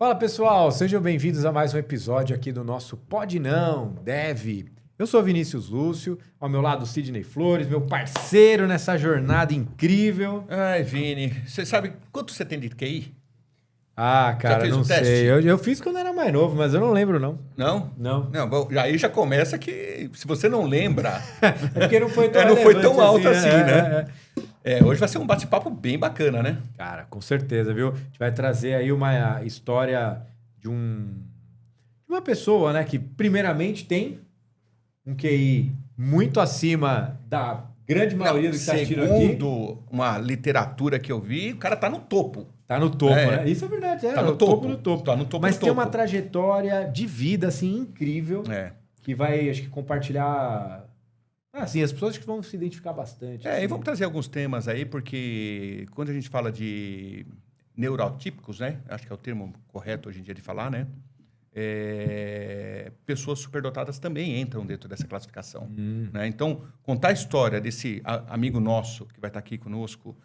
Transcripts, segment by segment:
Fala pessoal, sejam bem-vindos a mais um episódio aqui do nosso Pode Não, Dev. Eu sou Vinícius Lúcio, ao meu lado Sidney Flores, meu parceiro nessa jornada incrível. Ai, Vini, você sabe quanto você tem de QI? Ah, cara, fez não o teste? sei. Eu fiz quando era mais novo, mas eu não lembro, não. Não? Não. Não, bom, aí já começa que se você não lembra... É porque não foi tão, não foi tão relevante alto assim, né? É. Hoje vai ser um bate-papo bem bacana, né? Cara, com certeza, viu? A gente vai trazer aí uma história de uma pessoa, né, que primeiramente tem um QI muito acima da grande maioria dos que assistiram aqui. Segundo uma literatura que eu vi, o cara tá no topo. Tá no topo, É. né? Isso é verdade, Tá no topo. do topo. Tá no topo Mas do tem topo. uma trajetória de vida, assim, incrível, É. que vai, acho que, compartilhar... Assim, as pessoas que vão se identificar bastante. E assim. vamos trazer alguns temas aí, porque quando a gente fala de neurotípicos, né? Acho que é o termo correto hoje em dia de falar, né? Pessoas superdotadas também entram dentro dessa classificação. Né? Então, contar a história desse amigo nosso que vai estar aqui conosco,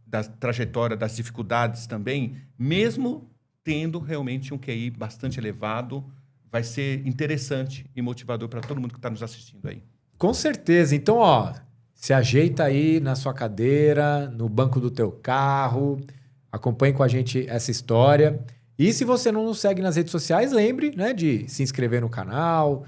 da trajetória, das dificuldades também, mesmo tendo realmente um QI bastante elevado, vai ser interessante e motivador para todo mundo que está nos assistindo aí. Com certeza. Então, ó, se ajeita aí na sua cadeira, no banco do teu carro, acompanhe com a gente essa história. E se você não nos segue nas redes sociais, lembre, né, de se inscrever no canal,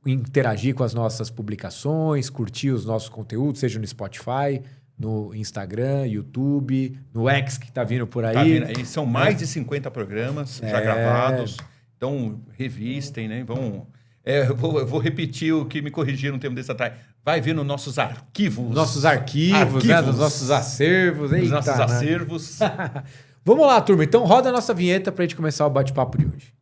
interagir com as nossas publicações, curtir os nossos conteúdos, seja no Spotify, no Instagram, YouTube, no X que tá vindo por aí. Tá vendo aí? São mais de 50 programas já gravados. Então, revistem, né? Eu vou repetir o que me corrigiram no tempo desse atrás. Vai ver nos nossos arquivos. Nossos arquivos, né? Dos nossos acervos. Dos Eita, nossos né? acervos. Vamos lá, turma. Então roda a nossa vinheta pra gente começar o bate-papo de hoje.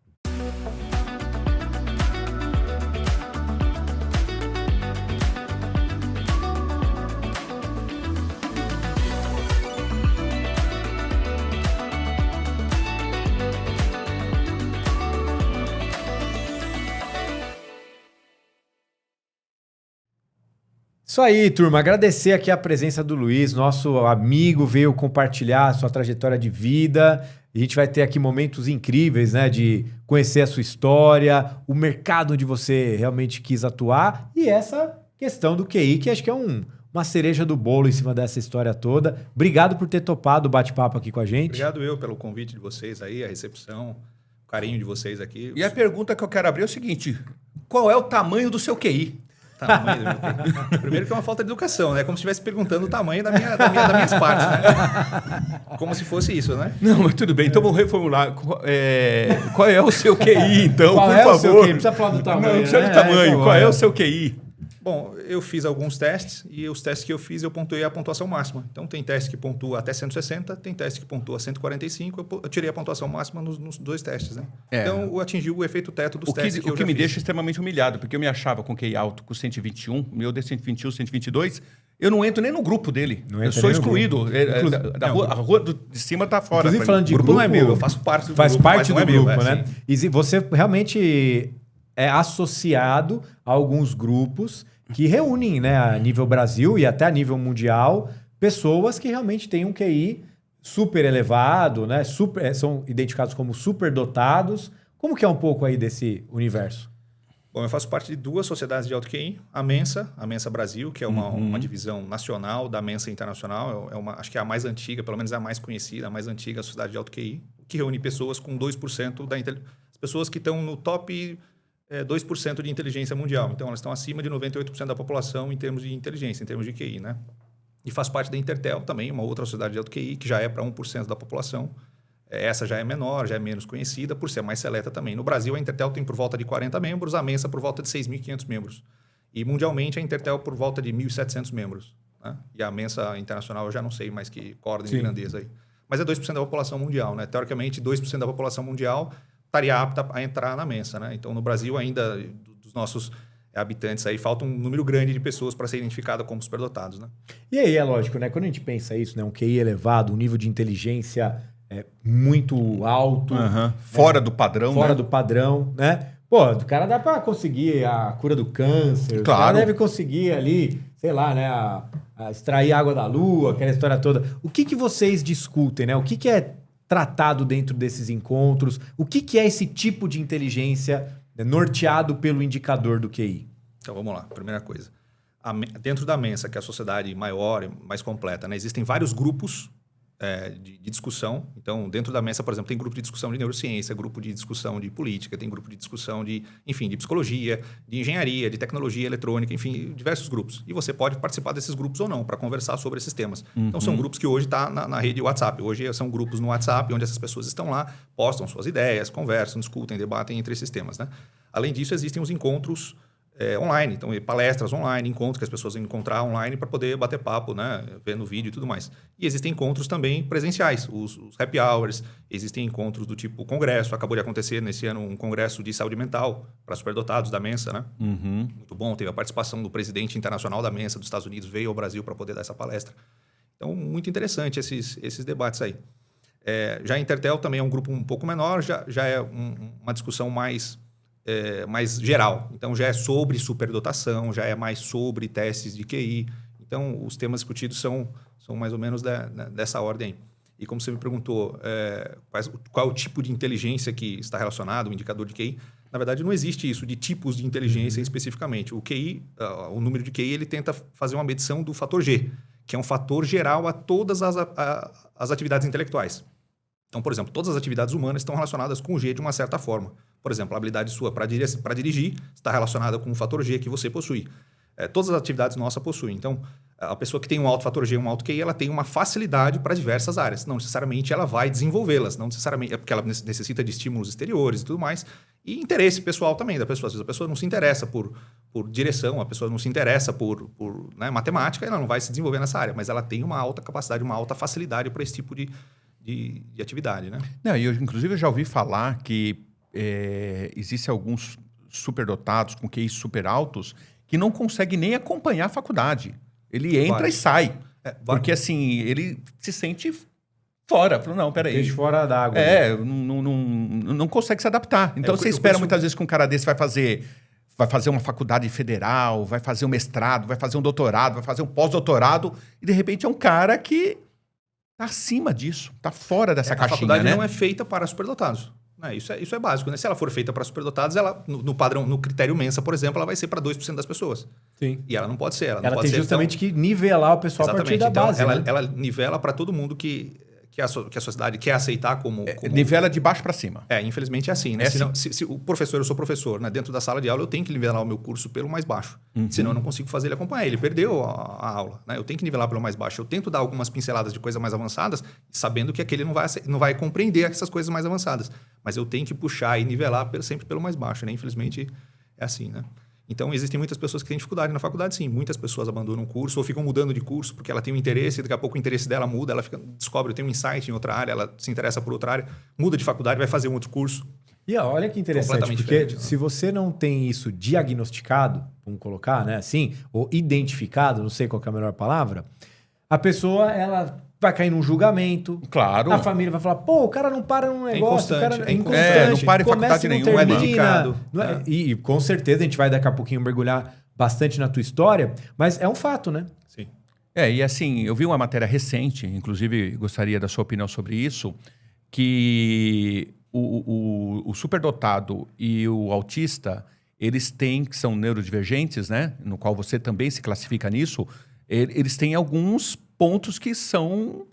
Isso aí, turma. Agradecer aqui a presença do Luiz, nosso amigo, veio compartilhar a sua trajetória de vida. A gente vai ter aqui momentos incríveis, né? De conhecer a sua história, o mercado onde você realmente quis atuar e essa questão do QI, que acho que é uma cereja do bolo em cima dessa história toda. Obrigado por ter topado o bate-papo aqui com a gente. Obrigado eu pelo convite de vocês aí, a recepção, o carinho de vocês aqui. E a pergunta que eu quero abrir é o seguinte: qual é o tamanho do seu QI? Tamanho do meu QI. Primeiro que é uma falta de educação, né? Como se estivesse perguntando o tamanho das minhas partes, né? Como se fosse isso, né? Não, mas tudo bem. Então vamos reformular. Qual é o seu QI, então, Qual por é favor? o seu QI? Não precisa falar do tamanho. Não precisa né? do tamanho. Qual é o o seu QI? Bom, eu fiz alguns testes e os testes que eu fiz eu pontuei a pontuação máxima. Então tem teste que pontua até 160, tem teste que pontua 145, eu tirei a pontuação máxima nos dois testes, né? Então eu atingi o efeito teto dos testes que eu já O que me fiz. deixa extremamente humilhado, porque eu me achava com QI alto com 121, meu de 121, 122, eu não entro nem no grupo dele. Não Eu entra sou nem no excluído. A rua de cima tá fora. Inclusive, falando de O grupo não é grupo, meu, eu faço parte do faz grupo, parte mas do não é grupo, meu, né? assim. E você realmente é associado a alguns grupos que reúnem, né, a nível Brasil e até a nível mundial, pessoas que realmente têm um QI super elevado, né? São identificados como superdotados. Como que é um pouco aí desse universo? Bom, eu faço parte de duas sociedades de alto QI. A Mensa Brasil, que é uma divisão nacional da Mensa Internacional. Acho que é a mais antiga, pelo menos é a mais conhecida, a mais antiga sociedade de alto QI, que reúne pessoas com 2% da inteligência. As pessoas que estão no top 2% de inteligência mundial. Então, elas estão acima de 98% da população em termos de inteligência, em termos de QI, né? E faz parte da Intertel também, uma outra sociedade de alto QI, que já é para 1% da população. Essa já é menor, já é menos conhecida, por ser mais seleta também. No Brasil, a Intertel tem por volta de 40 membros, a Mensa por volta de 6.500 membros. E mundialmente, a Intertel por volta de 1.700 membros. Né? E a Mensa Internacional, eu já não sei mais que ordem de grandeza aí. Mas é 2% da população mundial, né? Teoricamente, 2% da população mundial estaria apta a entrar na Mensa, né? Então, no Brasil, ainda, dos nossos habitantes aí, falta um número grande de pessoas para ser identificada como superdotados, né? E aí, é lógico, né? Quando a gente pensa isso, né? Um QI elevado, um nível de inteligência muito alto. Fora do padrão, Fora né? do padrão, né? Pô, o cara dá para conseguir a cura do câncer. Claro. O cara deve conseguir ali, sei lá, né? A extrair água da lua, aquela história toda. O que vocês discutem, né? O que é tratado dentro desses encontros? O que é esse tipo de inteligência norteado pelo indicador do QI? Então, vamos lá. Primeira coisa. Dentro da Mensa, que é a sociedade maior e mais completa, né, existem vários grupos de discussão. Então, dentro da Mensa, por exemplo, tem grupo de discussão de neurociência, grupo de discussão de política, tem grupo de discussão de psicologia, de engenharia, de tecnologia eletrônica, enfim, diversos grupos. E você pode participar desses grupos ou não, para conversar sobre esses temas. Então, são grupos que hoje estão na rede WhatsApp. Hoje são grupos no WhatsApp, onde essas pessoas estão lá, postam suas ideias, conversam, discutem, debatem entre esses temas, né? Além disso, existem os encontros online, então palestras online, encontros que as pessoas vão encontrar online para poder bater papo, né, vendo vídeo e tudo mais. E existem encontros também presenciais, os happy hours, existem encontros do tipo congresso, acabou de acontecer nesse ano um congresso de saúde mental para superdotados da Mensa, né? Muito bom, teve a participação do presidente internacional da Mensa dos Estados Unidos, veio ao Brasil para poder dar essa palestra. Então, muito interessante esses debates aí. Já a Intertel também é um grupo um pouco menor, já é uma discussão mais geral. Então, já é sobre superdotação, já é mais sobre testes de QI. Então, os temas discutidos são mais ou menos dessa ordem aí. E como você me perguntou, qual é o tipo de inteligência que está relacionado, o indicador de QI, na verdade, não existe isso de tipos de inteligência especificamente. O QI, o número de QI, ele tenta fazer uma medição do fator G, que é um fator geral a todas as atividades intelectuais. Então, por exemplo, todas as atividades humanas estão relacionadas com o G de uma certa forma. Por exemplo, a habilidade sua para dirigir está relacionada com o fator G que você possui. Todas as atividades nossas possuem. Então, a pessoa que tem um alto fator G, um alto QI, ela tem uma facilidade para diversas áreas. Não necessariamente ela vai desenvolvê-las, não necessariamente porque ela necessita de estímulos exteriores e tudo mais. E interesse pessoal também da pessoa. Às vezes a pessoa não se interessa por direção, a pessoa não se interessa por matemática, ela não vai se desenvolver nessa área, mas ela tem uma alta capacidade, uma alta facilidade para esse tipo de atividade, né? Não, inclusive, eu já ouvi falar que existem alguns superdotados com QI super altos que não conseguem nem acompanhar a faculdade. Ele entra e sai. Porque, assim, ele se sente fora. Falou, não, peraí. Peixe fora d'água. Não consegue se adaptar. Então, você espera muitas vezes que um cara desse vai fazer uma faculdade federal, vai fazer um mestrado, vai fazer um doutorado, vai fazer um pós-doutorado, e, de repente, é um cara que está acima disso, está fora dessa caixinha, a faculdade, né? não é feita para superdotados. Isso é básico, né? Se ela for feita para superdotados, ela, no padrão, no critério Mensa, por exemplo, ela vai ser para 2% das pessoas. Sim. E ela não pode ser. Ela tem justamente que nivelar o pessoal a partir da base. Ela nivela para todo mundo que a sociedade quer aceitar como... Nivela de baixo para cima. Infelizmente é assim, né? Senão, se o professor, eu sou professor, né? Dentro da sala de aula, eu tenho que nivelar o meu curso pelo mais baixo. Senão eu não consigo fazer ele acompanhar. Ele perdeu a aula, né? Eu tenho que nivelar pelo mais baixo. Eu tento dar algumas pinceladas de coisas mais avançadas, sabendo que aquele não vai compreender essas coisas mais avançadas. Mas eu tenho que puxar e nivelar sempre pelo mais baixo, né? Infelizmente é assim, né? Então, existem muitas pessoas que têm dificuldade na faculdade, sim. Muitas pessoas abandonam o curso ou ficam mudando de curso porque ela tem um interesse, daqui a pouco o interesse dela muda, ela descobre, tem um insight em outra área, ela se interessa por outra área, muda de faculdade, vai fazer um outro curso. E olha que interessante, porque se você não tem isso diagnosticado, vamos colocar, né, assim, ou identificado, não sei qual que é a melhor palavra, a pessoa, ela vai cair num julgamento. Claro. A família vai falar, pô, o cara não para num negócio, o cara é inconstante. Não para em faculdade nenhuma, não é dedicado. E com certeza a gente vai daqui a pouquinho mergulhar bastante na tua história, mas é um fato, né? Sim. E assim, eu vi uma matéria recente, inclusive gostaria da sua opinião sobre isso, que o superdotado e o autista, eles que são neurodivergentes, né? No qual você também se classifica nisso, eles têm alguns pontos que são,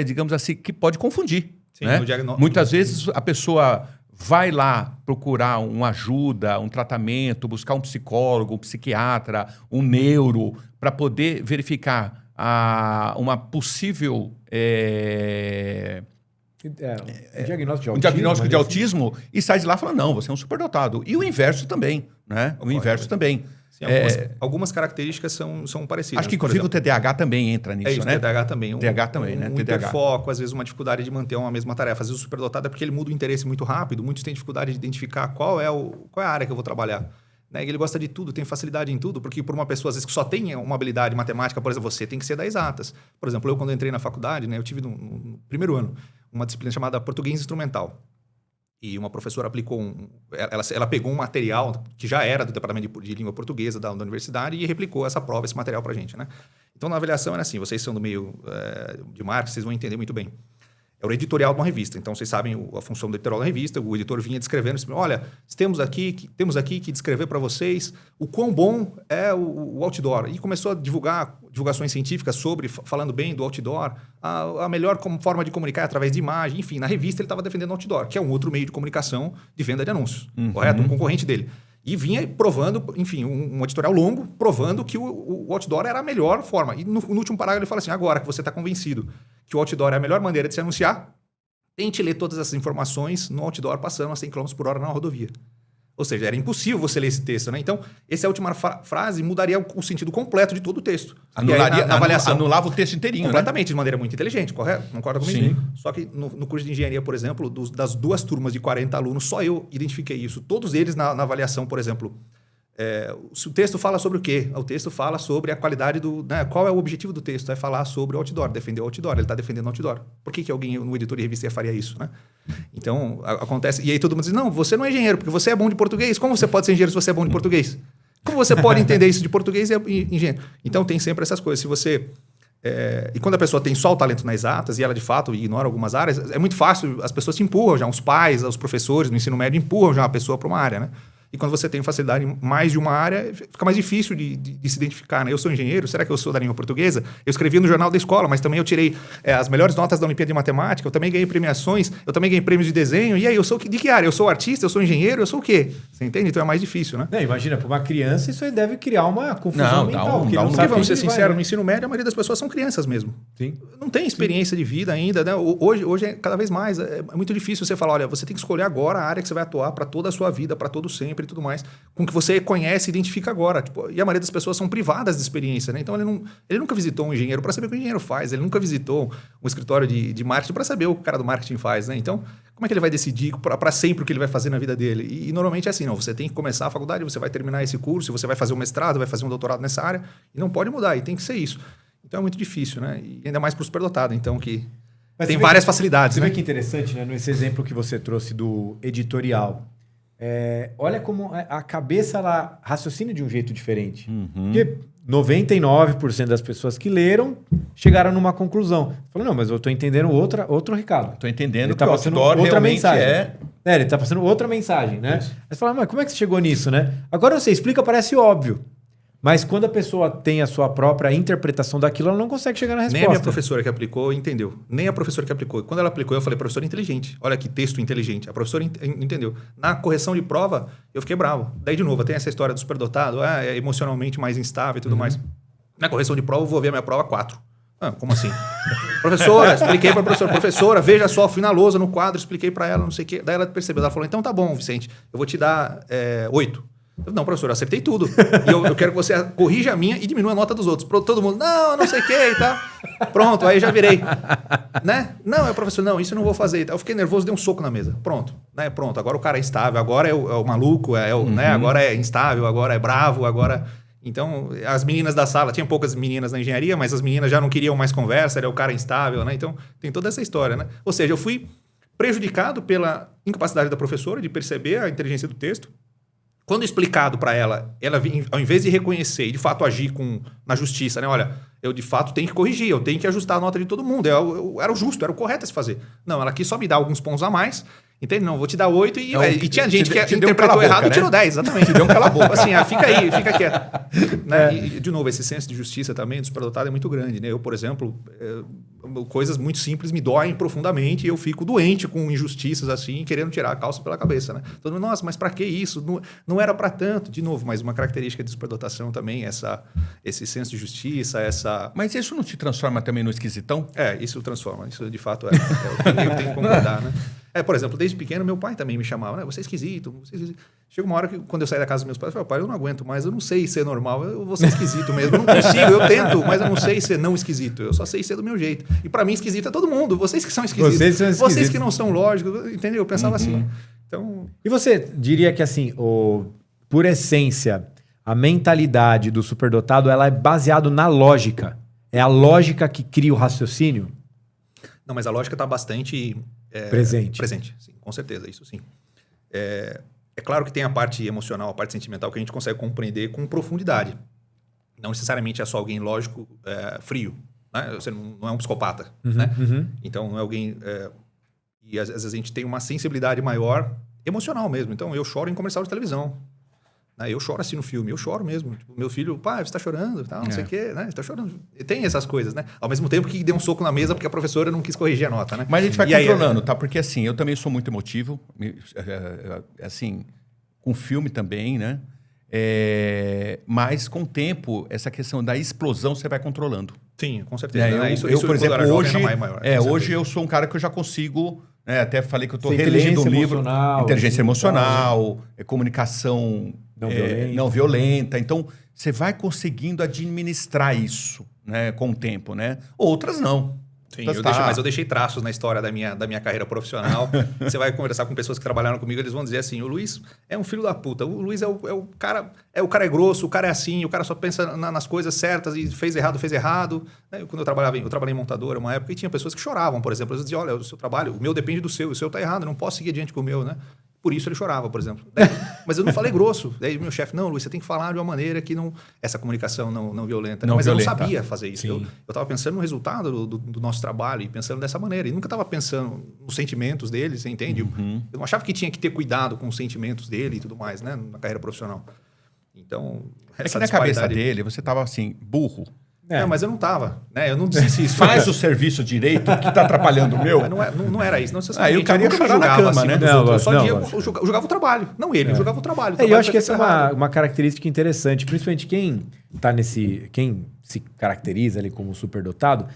digamos assim, que pode confundir. Sim, né? Muitas vezes a pessoa vai lá procurar uma ajuda, um tratamento, buscar um psicólogo, um psiquiatra, um neuro, para poder verificar uma possível... um diagnóstico de autismo e sai de lá falando, não, você é um superdotado. E o inverso também, né? O inverso também. Sim, algumas características são parecidas. Acho que, inclusive, o TDAH também entra nisso, né? O TDAH também. TDAH também, né? Um hiperfoco, às vezes uma dificuldade de manter uma mesma tarefa. Às vezes o superdotado é porque ele muda o interesse muito rápido. Muitos têm dificuldade de identificar qual é a área que eu vou trabalhar. Né? Ele gosta de tudo, tem facilidade em tudo, porque por uma pessoa, às vezes, que só tem uma habilidade matemática, por exemplo, você tem que ser da exatas. Por exemplo, eu, quando entrei na faculdade, né, eu tive no primeiro ano uma disciplina chamada Português Instrumental. E uma professora aplicou ela pegou um material que já era do departamento de língua portuguesa da universidade e replicou essa prova, esse material para a gente, né? Então, na avaliação era assim, vocês são do meio de marketing, vocês vão entender muito bem. era o editorial de uma revista. Então, vocês sabem a função do editorial da revista. O editor vinha descrevendo, olha, temos aqui que descrever para vocês o quão bom é o outdoor. E começou a divulgar divulgações científicas falando bem do outdoor, a melhor forma de comunicar é através de imagem. Enfim, na revista ele estava defendendo o outdoor, que é um outro meio de comunicação de venda de anúncios, correto? Um concorrente dele. E vinha provando, enfim, um editorial longo, provando que o outdoor era a melhor forma. E no último parágrafo ele fala assim, agora que você está convencido que o outdoor é a melhor maneira de se anunciar, tente ler todas essas informações no outdoor passando a 100 km por hora na rodovia. Ou seja, era impossível você ler esse texto, né? Então, essa última frase mudaria o sentido completo de todo o texto. Anulava o texto inteirinho, completamente, de maneira muito inteligente, correto? Concorda comigo? Sim. Só que no curso de engenharia, por exemplo, das 2 turmas de 40 alunos, só eu identifiquei isso. Todos eles na avaliação, por exemplo, o texto fala sobre o quê? O texto fala sobre a qualidade né, qual é o objetivo do texto? É falar sobre o outdoor, defender o outdoor. Ele está defendendo o outdoor. Por que alguém no editor de revista faria isso, né? Então, acontece... E aí todo mundo diz, não, você não é engenheiro, porque você é bom de português. Como você pode ser engenheiro se você é bom de português? Como você pode entender isso de português e é engenheiro? Então, tem sempre essas coisas. Se você... E quando a pessoa tem só o talento nas exatas e ela, de fato, ignora algumas áreas, é muito fácil, as pessoas te empurram já, os pais, os professores no ensino médio empurram já a pessoa para uma área, né? E quando você tem facilidade em mais de uma área, fica mais difícil de se identificar, né? Eu sou engenheiro, será que eu sou da língua portuguesa? Eu escrevi no jornal da escola, mas também eu tirei as melhores notas da Olimpíada de Matemática, eu também ganhei premiações, eu também ganhei prêmios de desenho. E aí, eu sou de que área? Eu sou artista, eu sou engenheiro, eu sou o quê? Você entende? Então é mais difícil, né? Imagina, para uma criança isso aí deve criar uma confusão mental. Porque, vamos ser sinceros, no ensino médio a maioria das pessoas são crianças mesmo. Sim. Não tem experiência de vida ainda, né? Hoje é cada vez mais, é muito difícil você falar, olha, você tem que escolher agora a área que você vai atuar para toda a sua vida, para todo sempre e tudo mais, com que você conhece e identifica agora. Tipo, e a maioria das pessoas são privadas de experiência, né? Então ele nunca visitou um engenheiro para saber o que o engenheiro faz, ele nunca visitou um escritório de marketing para saber o que o cara do marketing faz, né? Então, como é que ele vai decidir para sempre o que ele vai fazer na vida dele? E normalmente é assim, não, você tem que começar a faculdade, você vai terminar esse curso, você vai fazer um mestrado, vai fazer um doutorado nessa área, e não pode mudar, e tem que ser isso. Então é muito difícil, né? E ainda mais para o superdotado, então, que tem várias facilidades. Você né? vê que interessante, né? Nesse exemplo que você trouxe do editorial. Olha como a cabeça ela raciocina de um jeito diferente. Porque 99% das pessoas que leram chegaram numa conclusão. Falou, não, mas eu estou entendendo outro recado. Estou entendendo ele tá passando outra mensagem. Ele está passando outra mensagem, né? Isso. Aí você fala, mas como é que você chegou nisso, né? Agora você explica, parece óbvio. Mas quando a pessoa tem a sua própria interpretação daquilo, ela não consegue chegar na resposta. Nem a minha professora que aplicou entendeu. Nem a professora que aplicou. Quando ela aplicou, eu falei, professora inteligente. Olha que texto inteligente. A professora entendeu. Na correção de prova, eu fiquei bravo. Daí, de novo, tem essa história do superdotado, é emocionalmente mais instável e tudo mais. Na correção de prova, eu vou ver a minha prova 4. Como assim? Professora, expliquei para a professora. Professora, veja só, fui na lousa, no quadro, expliquei para ela, não sei o quê. Daí ela percebeu. Ela falou, então tá bom, Vicente, eu vou te dar 8. Não, professor, eu acertei tudo. E eu quero que você corrija a minha e diminua a nota dos outros. Todo mundo, não sei o que e tal. Pronto, aí já virei. Né? Não, professor, não, isso eu não vou fazer. Eu fiquei nervoso, dei um soco na mesa. Pronto, né? Pronto, agora o cara é instável, agora é o maluco, né? Agora é instável, agora é bravo, agora... Então, as meninas da sala, tinha poucas meninas na engenharia, mas as meninas já não queriam mais conversa, era o cara instável, né? Então, tem toda essa história, né? Ou seja, eu fui prejudicado pela incapacidade da professora de perceber a inteligência do texto. Quando explicado para ela, ao invés de reconhecer e de fato agir na justiça, né? Olha, eu de fato tenho que corrigir, eu tenho que ajustar a nota de todo mundo. Era o justo, era o correto a se fazer. Não, ela quis só me dar alguns pontos a mais. Entende? Não, vou te dar 8 e tinha gente que interpretou errado e tirou 10, exatamente. Deu um cala-boca. Assim, fica aí, fica quieto. Né? E, de novo, esse senso de justiça também do superdotado é muito grande. Né? Eu, por exemplo, coisas muito simples me doem profundamente e eu fico doente com injustiças assim, querendo tirar a calça pela cabeça. Né? Todo mundo, nossa, mas para que isso? Não era para tanto. De novo, mas uma característica de superdotação também, esse senso de justiça, essa... Mas isso não te transforma também no esquisitão? Isso transforma. Isso, de fato, eu tenho que concordar, né? Por exemplo, desde pequeno, meu pai também me chamava, né? Você é esquisito, você é esquisito. Chega uma hora que, quando eu saí da casa dos meus pais, eu falei, pai, eu não aguento mais, eu não sei ser normal, eu vou ser esquisito mesmo. Eu não consigo, eu tento, mas eu não sei ser não esquisito. Eu só sei ser do meu jeito. E para mim, esquisito é todo mundo. Vocês que são esquisitos. Vocês que não são lógicos, entendeu? Eu pensava assim. Então... E você diria que, assim, por essência, a mentalidade do superdotado, ela é baseada na lógica? É a lógica que cria o raciocínio? Não, mas a lógica está bastante... Presente, sim, com certeza, isso sim. É claro que tem a parte emocional, a parte sentimental que a gente consegue compreender com profundidade. Não necessariamente é só alguém lógico, frio. né? Você não é um psicopata, né? Então, não é alguém... e às vezes a gente tem uma sensibilidade maior, emocional mesmo. Então, eu choro em comercial de televisão. Né? Eu choro assim no filme, eu choro mesmo. Tipo, meu filho, pai, você tá chorando, tal, não sei o quê, né? Você tá chorando. E tem essas coisas, né? Ao mesmo tempo que deu um soco na mesa porque a professora não quis corrigir a nota, né? Mas a gente vai controlando, tá? Porque assim, eu também sou muito emotivo, assim, com filme também, né? Mas com o tempo, essa questão da explosão você vai controlando. Sim, com certeza. Eu, por exemplo, hoje eu sou um cara que eu já consigo... até falei que eu estou relendo um livro. Inteligência emocional, comunicação não violenta. Então, você vai conseguindo administrar isso, né, com o tempo, né? Outras não. Sim, mas eu deixei traços na história da minha carreira profissional. Você vai conversar com pessoas que trabalharam comigo, eles vão dizer assim, o Luiz é um filho da puta, o Luiz o cara é grosso, o cara é assim, o cara só pensa nas coisas certas e fez errado. Quando eu trabalhei em montadora uma época e tinha pessoas que choravam, por exemplo. Eles diziam, olha, o seu trabalho, o meu depende do seu, o seu tá errado, eu não posso seguir adiante com o meu, né? Por isso ele chorava, por exemplo. Mas eu não falei grosso. Daí meu chefe, não, Luiz, você tem que falar de uma maneira que não... Essa comunicação não violenta. Mas eu não sabia fazer isso. Eu estava pensando no resultado do nosso trabalho e pensando dessa maneira. E nunca estava pensando nos sentimentos dele, você entende? Eu não achava que tinha que ter cuidado com os sentimentos dele e tudo mais, né? Na carreira profissional. Então, essa que na cabeça dele, você estava assim, burro. Não, mas eu não estava, né? Eu não disse isso. Faz o serviço direito que está atrapalhando o meu. Não era isso. Não, eu queria chorar na cama, né? Eu jogava o trabalho. Não ele, eu jogava o trabalho. Eu acho que essa é uma característica interessante, principalmente quem se caracteriza ali como superdotado.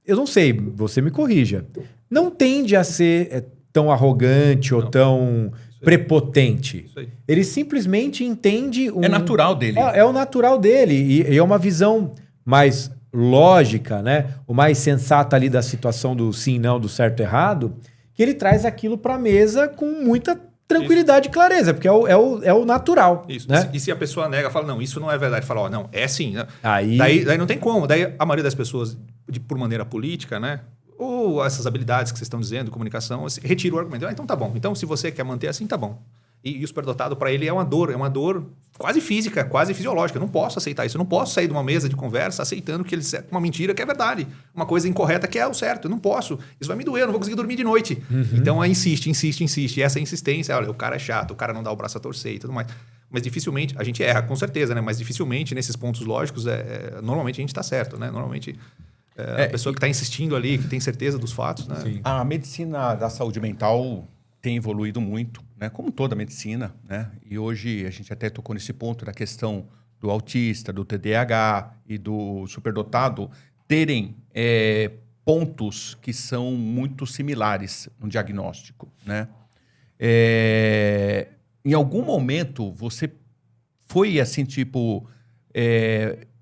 Eu não sei, você me corrija. Não tende a ser tão arrogante ou tão prepotente. Ele simplesmente entende... É natural dele. É o natural dele. E é uma visão... mais lógica, né? O mais sensata ali da situação do sim, não, do certo, errado, que ele traz aquilo para a mesa com muita tranquilidade e clareza, porque é o natural. Isso. Né? E se a pessoa nega, fala, não, isso não é verdade. Fala, não, é sim. Né? Aí não tem como. Daí a maioria das pessoas, por maneira política, né? Ou essas habilidades que vocês estão dizendo, comunicação, retira o argumento. Então tá bom. Então se você quer manter assim, tá bom. E o superdotado, para ele, é uma dor quase física, quase fisiológica. Eu não posso aceitar isso. Eu não posso sair de uma mesa de conversa aceitando que uma mentira que é verdade. Uma coisa incorreta que é o certo. Eu não posso. Isso vai me doer, eu não vou conseguir dormir de noite. Então, insiste. E essa insistência, olha, o cara é chato, o cara não dá o braço a torcer e tudo mais. Mas dificilmente, a gente erra, com certeza, né? Mas dificilmente, nesses pontos lógicos, normalmente a gente está certo, né? Normalmente... a pessoa que está insistindo ali, que tem certeza dos fatos, né? Sim. A medicina da saúde mental tem evoluído muito, né? Como toda a medicina, né? E hoje a gente até tocou nesse ponto da questão do autista, do TDAH e do superdotado terem pontos que são muito similares no diagnóstico, né? Em algum momento você foi assim, tipo...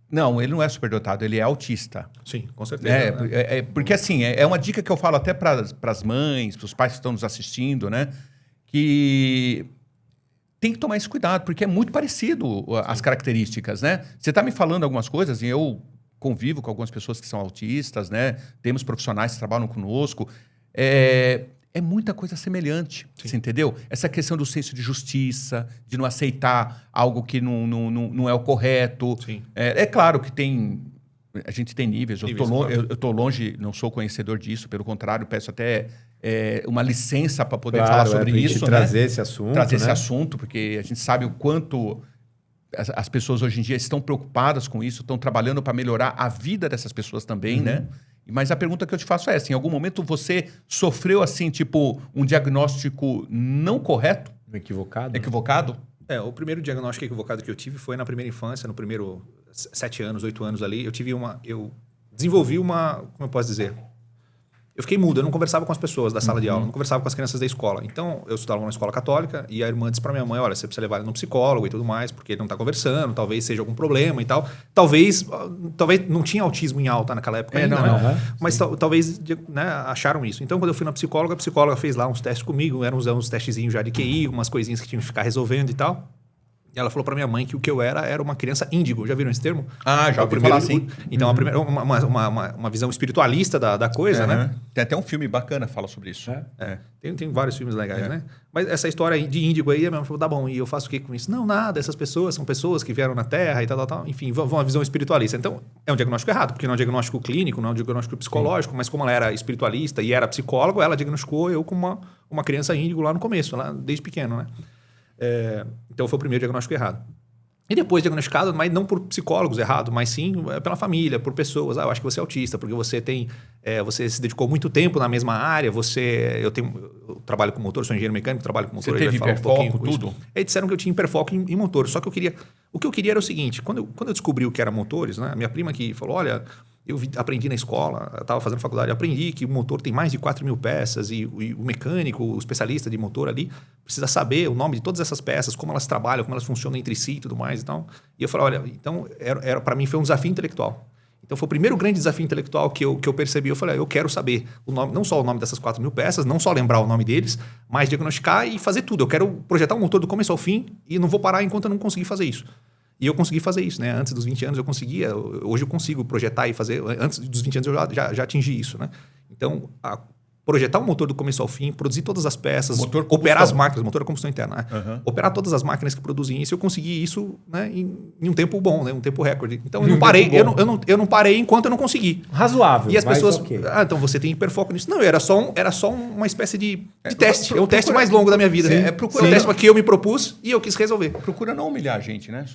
não, ele não é superdotado, ele é autista. Sim, com certeza. Porque assim, é uma dica que eu falo até para as mães, para os pais que estão nos assistindo, né? Que tem que tomar esse cuidado, porque é muito parecido as características, né? Você está me falando algumas coisas e eu convivo com algumas pessoas que são autistas, né? Temos profissionais que trabalham conosco. É muita coisa semelhante, você entendeu? Essa questão do senso de justiça, de não aceitar algo que não é o correto. Sim. É claro que a gente tem níveis. Eu estou longe, não sou conhecedor disso, pelo contrário, peço até uma licença para poder falar sobre isso. Trazer esse assunto. Trazer esse assunto, porque a gente sabe o quanto as pessoas hoje em dia estão preocupadas com isso, estão trabalhando para melhorar a vida dessas pessoas também, né? Mas a pergunta que eu te faço é essa: em algum momento você sofreu, assim, tipo, um diagnóstico não correto? Equivocado? O primeiro diagnóstico equivocado que eu tive foi na primeira infância, no primeiro 7 anos, 8 anos ali. Eu desenvolvi como eu posso dizer? Eu fiquei mudo, eu não conversava com as pessoas da sala de aula, não conversava com as crianças da escola. Então, eu estudava numa escola católica e a irmã disse para minha mãe, olha, você precisa levar ele no psicólogo e tudo mais, porque ele não está conversando, talvez seja algum problema e tal. Talvez não tinha autismo em alta naquela época ainda, mas talvez, né, acharam isso. Então, quando eu fui na psicóloga, a psicóloga fez lá uns testes comigo, eram uns testezinhos já de QI, umas coisinhas que tinham que ficar resolvendo e tal. E ela falou para minha mãe que o que eu era uma criança índigo. Já viram esse termo? Já ouvi falar assim. Então, uma visão espiritualista da coisa, né? Tem até um filme bacana que fala sobre isso. Tem vários filmes legais, né? Mas essa história de índigo aí, a minha mãe falou, tá bom, e eu faço o que com isso? Não, nada, essas pessoas são pessoas que vieram na Terra e tal. Enfim, vão uma visão espiritualista. Então, é um diagnóstico errado, porque não é um diagnóstico clínico, não é um diagnóstico psicológico, mas como ela era espiritualista e era psicólogo, ela diagnosticou eu como uma criança índigo lá no começo, lá desde pequeno, né? Então, foi o primeiro diagnóstico errado. E depois diagnosticado, mas não por psicólogos errado, mas sim pela família, por pessoas. Eu acho que você é autista, porque você você se dedicou muito tempo na mesma área. Eu trabalho com motor, sou engenheiro mecânico, trabalho com motor. Você teve hiperfoco, tudo? Eles disseram que eu tinha hiperfoco em motor. Só que o que eu queria era o seguinte: quando eu descobri o que era motores, né? A minha prima que falou, olha, aprendi na escola, eu estava fazendo faculdade, aprendi que o motor tem mais de 4.000 peças e o mecânico, o especialista de motor ali, precisa saber o nome de todas essas peças, como elas trabalham, como elas funcionam entre si e tudo mais e tal. E eu falei, olha, então, para mim foi um desafio intelectual. Então, foi o primeiro grande desafio intelectual que eu percebi. Eu falei, eu quero saber o nome, não só o nome dessas 4.000 peças, não só lembrar o nome deles, mas diagnosticar e fazer tudo. Eu quero projetar um motor do começo ao fim e não vou parar enquanto eu não conseguir fazer isso. E eu consegui fazer isso, né? Antes dos 20 anos eu conseguia, hoje eu consigo projetar e fazer, antes dos 20 anos eu já atingi isso, né? Então, projetar um motor do começo ao fim, produzir todas as peças, operar as máquinas, motor a combustão interna, né? Operar todas as máquinas que produzem isso, eu consegui isso, né, em um tempo bom, né? Um tempo recorde. Então, eu não parei, eu não parei enquanto eu não consegui. Razoável. E as pessoas, okay. Então você tem hiperfoco nisso. Não, era só uma espécie de teste. É o teste mais longo da minha vida. É o teste que eu me propus e eu quis resolver. Procura não humilhar a gente, né?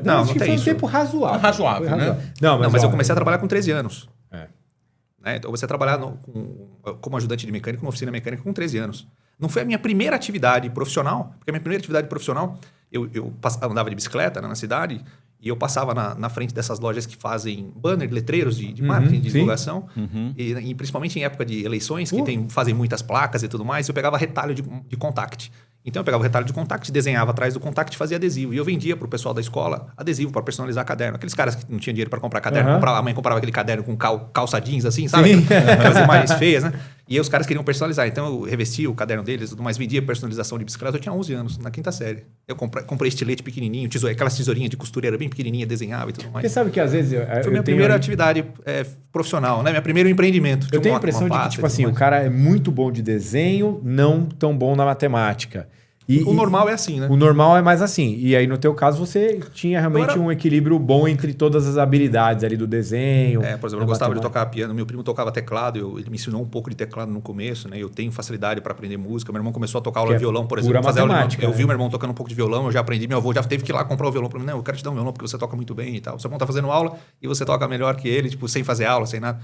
Não tem foi isso. um tempo razoável. Razoável, né? Não, mas eu comecei a trabalhar com 13 anos. Né? Então, você trabalhar como ajudante de mecânico, numa oficina mecânica com 13 anos. Não foi a minha primeira atividade profissional, porque a minha primeira atividade profissional, eu andava de bicicleta, né, na cidade, e eu passava na frente dessas lojas que fazem banner, letreiros de marketing, de divulgação, e principalmente em época de eleições, que fazem muitas placas e tudo mais, eu pegava retalho de contact. Então, eu pegava o retalho de contact, desenhava atrás do contact e fazia adesivo. E eu vendia para o pessoal da escola adesivo para personalizar caderno. Aqueles caras que não tinham dinheiro para comprar caderno, a mãe comprava aquele caderno com calça jeans, assim, sabe? Aquelas imagens feias, né? E aí os caras queriam personalizar. Então, eu revestia o caderno deles, tudo mais, vendia personalização de bicicleta. Eu tinha 11 anos, na 5ª série. Eu comprei estilete pequenininho, aquelas tesourinhas de costureira bem pequenininha, desenhava e tudo mais. Porque sabe que às vezes... Foi minha primeira atividade profissional, né? Meu primeiro empreendimento. Eu tenho a impressão de que, tipo assim, o cara é muito bom de desenho, não tão bom na matemática. O normal é assim, né? O normal é mais assim. E aí, no teu caso, você tinha realmente um equilíbrio bom entre todas as habilidades ali do desenho. Por exemplo, eu gostava de tocar piano. Meu primo tocava teclado. Ele me ensinou um pouco de teclado no começo, né? Eu tenho facilidade para aprender música. Meu irmão começou a tocar aula de violão, por exemplo. Eu vi meu irmão tocando um pouco de violão, eu já aprendi. Meu avô já teve que ir lá comprar o violão para mim. Não, eu quero te dar um violão porque você toca muito bem e tal. Seu irmão tá fazendo aula e você toca melhor que ele, tipo, sem fazer aula, sem nada.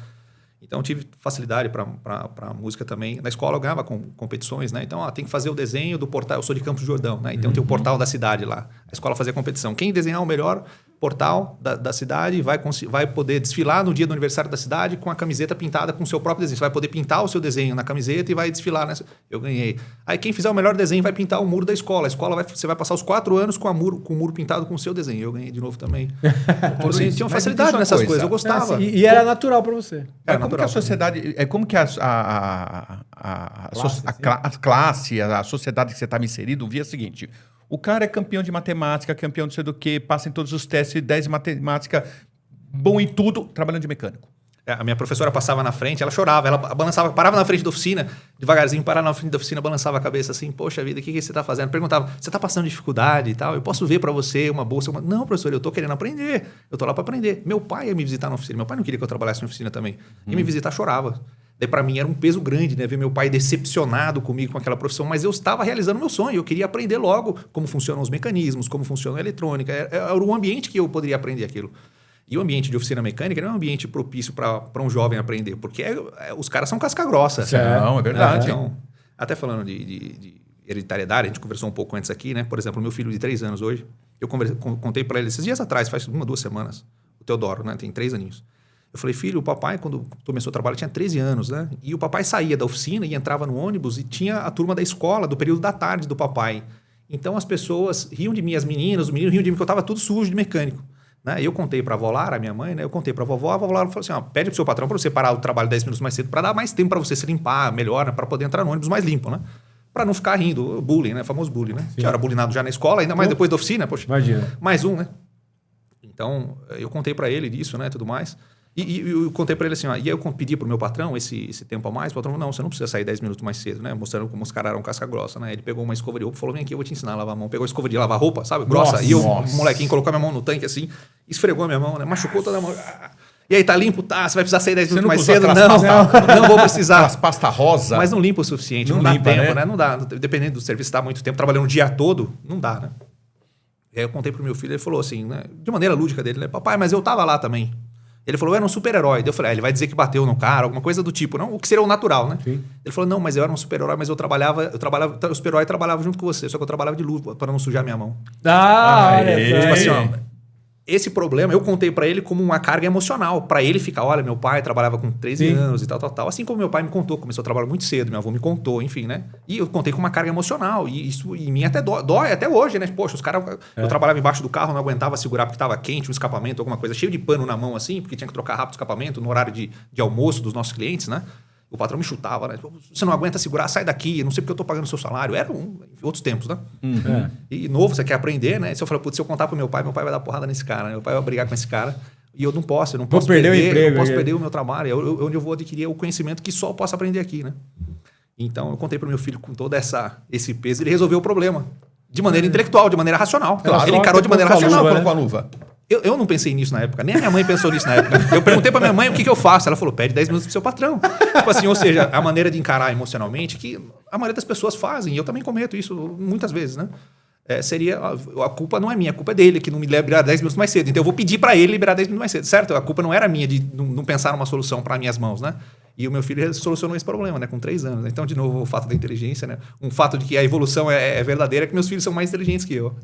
Então, eu tive facilidade para música também. Na escola, eu ganhava competições, né? Então, tem que fazer o desenho do portal. Eu sou de Campos do Jordão, né? Então, tem o portal da cidade lá. A escola fazia competição. Quem desenhar o melhor portal da cidade vai poder desfilar no dia do aniversário da cidade com a camiseta pintada com o seu próprio desenho. Você vai poder pintar o seu desenho na camiseta e vai desfilar nessa. Eu ganhei. Aí, quem fizer o melhor desenho vai pintar o muro da escola. A escola você vai passar os 4 anos com o muro pintado com o seu desenho. Eu ganhei de novo também. Você tinha uma facilidade nessas coisas. Eu gostava. E era natural para você. Era como que a sociedade... como que a classe, a sociedade que você estava inserido, via o seguinte: o cara é campeão de matemática, campeão de sei do que, passa em todos os testes, 10 de matemática, bom em tudo, trabalhando de mecânico. A minha professora passava na frente, ela chorava, ela balançava, parava na frente da oficina, devagarzinho, parava na frente da oficina, balançava a cabeça assim, poxa vida, o que você está fazendo? Perguntava, você está passando dificuldade e tal? Eu posso ver para você uma bolsa? Não, professor, eu estou querendo aprender, eu estou lá para aprender. Meu pai ia me visitar na oficina, meu pai não queria que eu trabalhasse na oficina também. Ia me visitar, chorava. Daí para mim era um peso grande, né? Ver meu pai decepcionado comigo com aquela profissão, mas eu estava realizando meu sonho, eu queria aprender logo como funcionam os mecanismos, como funciona a eletrônica, era o ambiente que eu poderia aprender aquilo. E o ambiente de oficina mecânica não é um ambiente propício para um jovem aprender, porque os caras são casca grossa. Não, é verdade. Então, até falando de hereditariedade, a gente conversou um pouco antes aqui, né? Por exemplo, meu filho de 3 anos hoje, eu contei para ele esses dias atrás, faz 1 ou 2 semanas, o Teodoro, né? Tem 3 aninhos. Eu falei, filho, o papai, quando começou o trabalho, tinha 13 anos, né? E o papai saía da oficina e entrava no ônibus e tinha a turma da escola, do período da tarde do papai. Então, as pessoas riam de mim, as meninas, os meninos riam de mim, porque eu estava tudo sujo de mecânico. Né? Eu contei para a avó Lara, minha mãe, né? Eu contei para a vovó Lara falou assim, pede pro seu patrão para você parar o trabalho 10 minutos mais cedo, para dar mais tempo para você se limpar melhor, né? Para poder entrar no ônibus mais limpo, né? para não ficar rindo. Bullying, né? O famoso bullying, né? Que era bullyingado já na escola, ainda mais depois da oficina, poxa. Imagina. Mais um, né? Então, eu contei para ele disso, né? Tudo mais. E eu contei para ele assim, ó, e aí eu pedi pro meu patrão esse tempo a mais, o patrão falou, não, você não precisa sair 10 minutos mais cedo, né? Mostrando como os caras eram casca grossa, né? Ele pegou uma escova de roupa e falou, vem aqui, eu vou te ensinar a lavar a mão. Pegou a escova de lavar roupa, sabe? Grossa. E o molequinho colocou a minha mão no tanque assim, esfregou a minha mão, né? Machucou toda a mão. E aí, tá limpo? Tá. Você vai precisar sair 10 minutos mais cedo? Não vou precisar. As pasta rosa. Mas não limpa o suficiente, não dá tempo, né? Não dá. Dependendo do serviço, tá muito tempo, trabalhando o dia todo, não dá, né? E aí eu contei pro meu filho, ele falou assim, né? De maneira lúdica dele, né? Papai, mas eu tava lá também. Ele falou, eu era um super-herói. Eu falei, ele vai dizer que bateu no cara, alguma coisa do tipo, não? O que seria o natural, né? Sim. Ele falou, não, mas eu era um super-herói, mas o super-herói trabalhava junto com você, só que eu trabalhava de luva para não sujar minha mão. Tipo assim, ó, esse problema, eu contei pra ele como uma carga emocional. Pra ele ficar, olha, meu pai trabalhava com 13 anos e tal. Assim como meu pai me contou, começou a trabalhar muito cedo, meu avô me contou, enfim, né? E eu contei com uma carga emocional. E isso em mim até dói até hoje, né? Poxa, os caras... Eu trabalhava embaixo do carro, não aguentava segurar porque tava quente, um escapamento, alguma coisa. Cheio de pano na mão, assim, porque tinha que trocar rápido o escapamento no horário de almoço dos nossos clientes, né? O patrão me chutava, né? Você não aguenta segurar, sai daqui. Não sei porque eu tô pagando o seu salário. Era outros tempos, né? E novo, você quer aprender, né? Se eu falar, putz, se eu contar pro meu pai vai dar porrada nesse cara. Né? Meu pai vai brigar com esse cara. E eu não posso perder o emprego. Eu não posso perder o meu trabalho. Onde eu vou adquirir o conhecimento que só eu posso aprender aqui, né? Então, eu contei pro meu filho com todo esse peso. Ele resolveu o problema. De maneira intelectual, de maneira racional. Claro, ele encarou de maneira racional. Com a luva. Eu não pensei nisso na época, nem a minha mãe pensou nisso na época. Eu perguntei pra minha mãe o que eu faço. Ela falou, pede 10 minutos pro seu patrão. Tipo assim, ou seja, a maneira de encarar emocionalmente que a maioria das pessoas fazem, e eu também cometo isso muitas vezes, né? Seria, a culpa não é minha, a culpa é dele, que não me liberar 10 minutos mais cedo. Então eu vou pedir pra ele liberar 10 minutos mais cedo, certo? A culpa não era minha de não pensar numa solução para minhas mãos, né? E o meu filho solucionou esse problema, né? Com 3 anos. Então, de novo, o fato da inteligência, né? Um fato de que a evolução é verdadeira é que meus filhos são mais inteligentes que eu.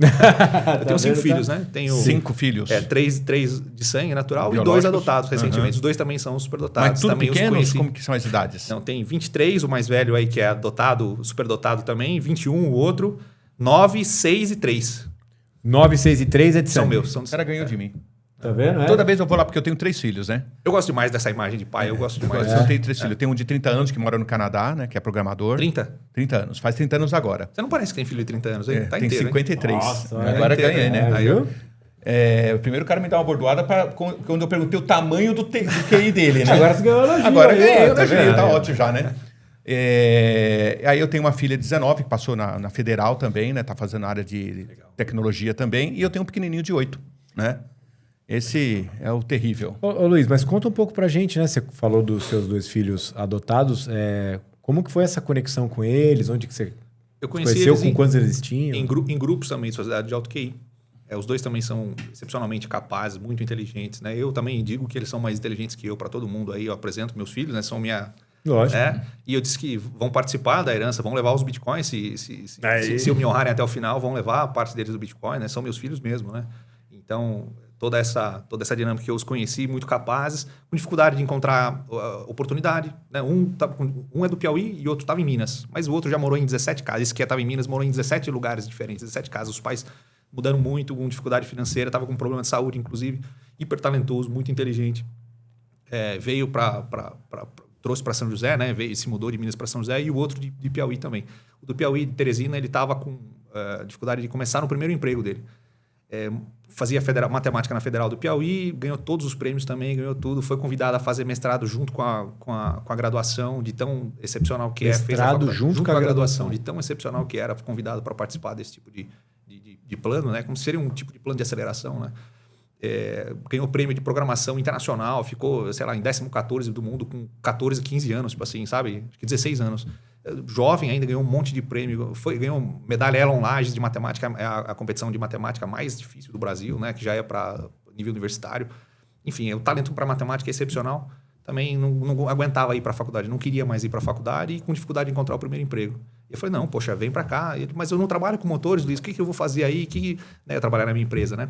Eu tenho 5 filhos, né? Tenho 5 filhos. 3 de sangue natural biológicos. E 2 adotados recentemente. Os 2 também são superdotados. Mas tudo também pequenos? Como que são as idades? Não, tem 23, o mais velho aí que é adotado, superdotado também. 21, o outro. 9, 6 e 3. 9, 6 e 3 é de São sangue. meus. O cara ganhou de mim. Tá vendo? Toda vez eu vou lá porque eu tenho 3 filhos, né? Eu gosto demais dessa imagem de pai, eu gosto demais. Eu tenho 3 filhos. Eu tenho um de 30 anos que mora no Canadá, né? Que é programador. 30? 30 anos. Faz 30 anos agora. Você não parece que tem filho de 30 anos, hein? Tá tem inteiro, 53. Nossa, agora inteiro, ganhei, né? Aí eu... O primeiro cara me deu uma bordoada quando eu perguntei o tamanho do QI dele, né? Agora você ganhou elogio. Agora ganhei tá elogio, vendo? tá ótimo já, né? Aí eu tenho uma filha de 19 que passou na Federal também, né? Tá fazendo área de tecnologia também. E eu tenho um pequenininho de 8, né? Esse é o terrível. Ô, Luiz, mas conta um pouco pra gente, né? Você falou dos seus 2 filhos adotados. Como que foi essa conexão com eles? Onde que você conheceu? Com quantos eles tinham? Em grupos também, de sociedade de alto QI. Os 2 também são excepcionalmente capazes, muito inteligentes, né? Eu também digo que eles são mais inteligentes que eu para todo mundo aí. Eu apresento meus filhos, né? São minha... Lógico. E eu disse que vão participar da herança, vão levar os bitcoins, se eu me honrarem até o final, vão levar a parte deles do bitcoin, né? São meus filhos mesmo, né? Então, toda essa dinâmica que eu os conheci, muito capazes, com dificuldade de encontrar oportunidade, né? Um é do Piauí e o outro estava em Minas, mas o outro já morou em 17 casas. Esse que estava em Minas morou em 17 lugares diferentes, 17 casas. Os pais mudando muito, com dificuldade financeira, estava com problema de saúde, inclusive, hiper talentoso, muito inteligente. Veio trouxe para São José, né? Se mudou de Minas para São José, e o outro de Piauí também. O do Piauí, de Teresina, ele estava com dificuldade de começar no primeiro emprego dele. Fazia matemática na Federal do Piauí, ganhou todos os prêmios também, ganhou tudo. Foi convidado a fazer mestrado junto com a graduação, de tão excepcional que mestrado junto com a graduação. De tão excepcional que era, foi convidado para participar desse tipo de plano, né? Como seria um tipo de plano de aceleração, né? Ganhou prêmio de programação internacional, ficou, sei lá, em 14º do mundo com 14, 15 anos, tipo assim, sabe? Acho que 16 anos. Jovem ainda, ganhou um monte de prêmio. Ganhou medalha Elon Lages de matemática, a competição de matemática mais difícil do Brasil, né? Que já é para nível universitário. Enfim, o talento para matemática é excepcional. Também não aguentava ir para a faculdade, não queria mais ir para a faculdade e com dificuldade de encontrar o primeiro emprego. Eu falei, não, poxa, vem para cá. Mas eu não trabalho com motores, Luiz, o que eu vou fazer aí? Eu trabalhar na minha empresa, né?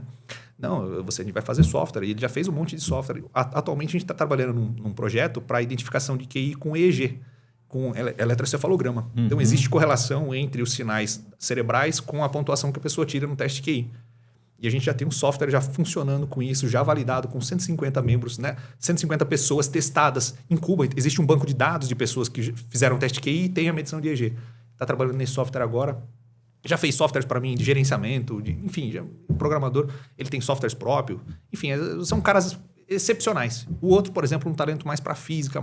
Não, você vai fazer software. E ele já fez um monte de software. Atualmente, a gente está trabalhando num projeto para identificação de QI com EEG, com eletrocefalograma. Uhum. Então, existe correlação entre os sinais cerebrais com a pontuação que a pessoa tira no teste de QI. E a gente já tem um software já funcionando com isso, já validado com 150 membros, né? 150 pessoas testadas em Cuba. Existe um banco de dados de pessoas que fizeram teste QI e tem a medição de EEG. está trabalhando nesse software agora. Já fez softwares para mim de gerenciamento, enfim, o programador, ele tem softwares próprios. Enfim, são caras excepcionais. O outro, por exemplo, um talento mais para física,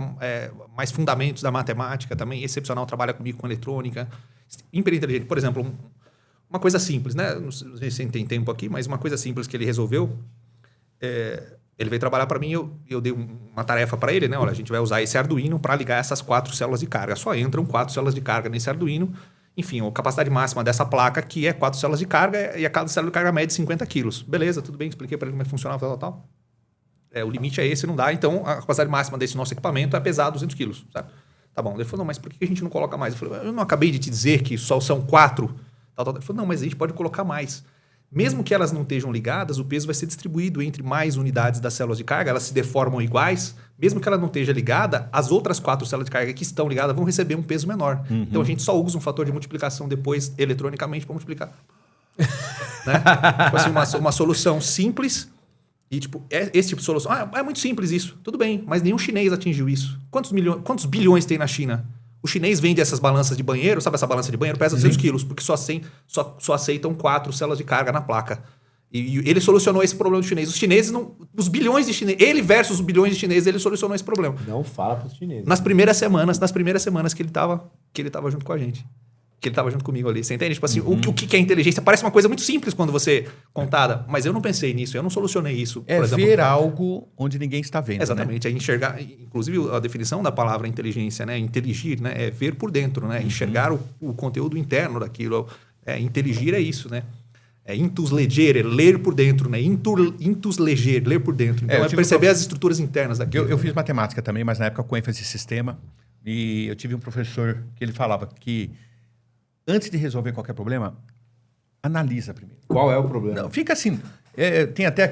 mais fundamentos da matemática também, excepcional, trabalha comigo com eletrônica. Hiper inteligente. Por exemplo, uma coisa simples, né? Não sei se tem tempo aqui, mas uma coisa simples que ele resolveu, ele veio trabalhar para mim, eu dei uma tarefa para ele, né? Olha, a gente vai usar esse Arduino para ligar essas 4 células de carga. Só entram 4 células de carga nesse Arduino. Enfim, a capacidade máxima dessa placa aqui é 4 células de carga e a cada célula de carga mede 50 quilos. Beleza, tudo bem, expliquei para ele como é que funcionava, tal. O limite é esse, não dá. Então, a capacidade máxima desse nosso equipamento é pesar 200 quilos, certo? Tá bom. Ele falou, não, mas por que a gente não coloca mais? Eu falei, eu não acabei de te dizer que só são 4? Ele falou, não, mas a gente pode colocar mais. Mesmo que elas não estejam ligadas, o peso vai ser distribuído entre mais unidades das células de carga, elas se deformam iguais. Mesmo que ela não esteja ligada, as outras 4 células de carga que estão ligadas vão receber um peso menor. Uhum. Então, a gente só usa um fator de multiplicação depois, eletronicamente, para multiplicar. Né? Tipo assim, uma solução simples e, tipo, esse tipo de solução. É muito simples isso. Tudo bem, mas nenhum chinês atingiu isso. Quantos bilhões tem na China? O chinês vende essas balanças de banheiro, sabe essa balança de banheiro? Pesa 200 quilos, porque só aceitam 4 células de carga na placa. E ele solucionou esse problema do chinês. Os chineses não... Os bilhões de chineses... Ele versus os bilhões de chineses, ele solucionou esse problema. Não fala para os chineses. Nas primeiras semanas que ele tava junto com a gente. Que ele tava junto comigo ali. Você entende? Tipo assim, o que é inteligência? Parece uma coisa muito simples quando você contada, mas eu não pensei nisso, eu não solucionei isso. Por exemplo, ver algo onde ninguém está vendo. Exatamente, é enxergar, inclusive a definição da palavra inteligência, né? Inteligir, né? É ver por dentro, né? Enxergar o conteúdo interno daquilo. Inteligir é isso, né? Intus legere, ler por dentro, né? Intus legere, ler por dentro. Então, perceber as estruturas internas daquilo. Eu fiz matemática também, mas na época com ênfase em sistema. E eu tive um professor que ele falava que antes de resolver qualquer problema, analisa primeiro. Qual é o problema? Não, fica assim. Tem até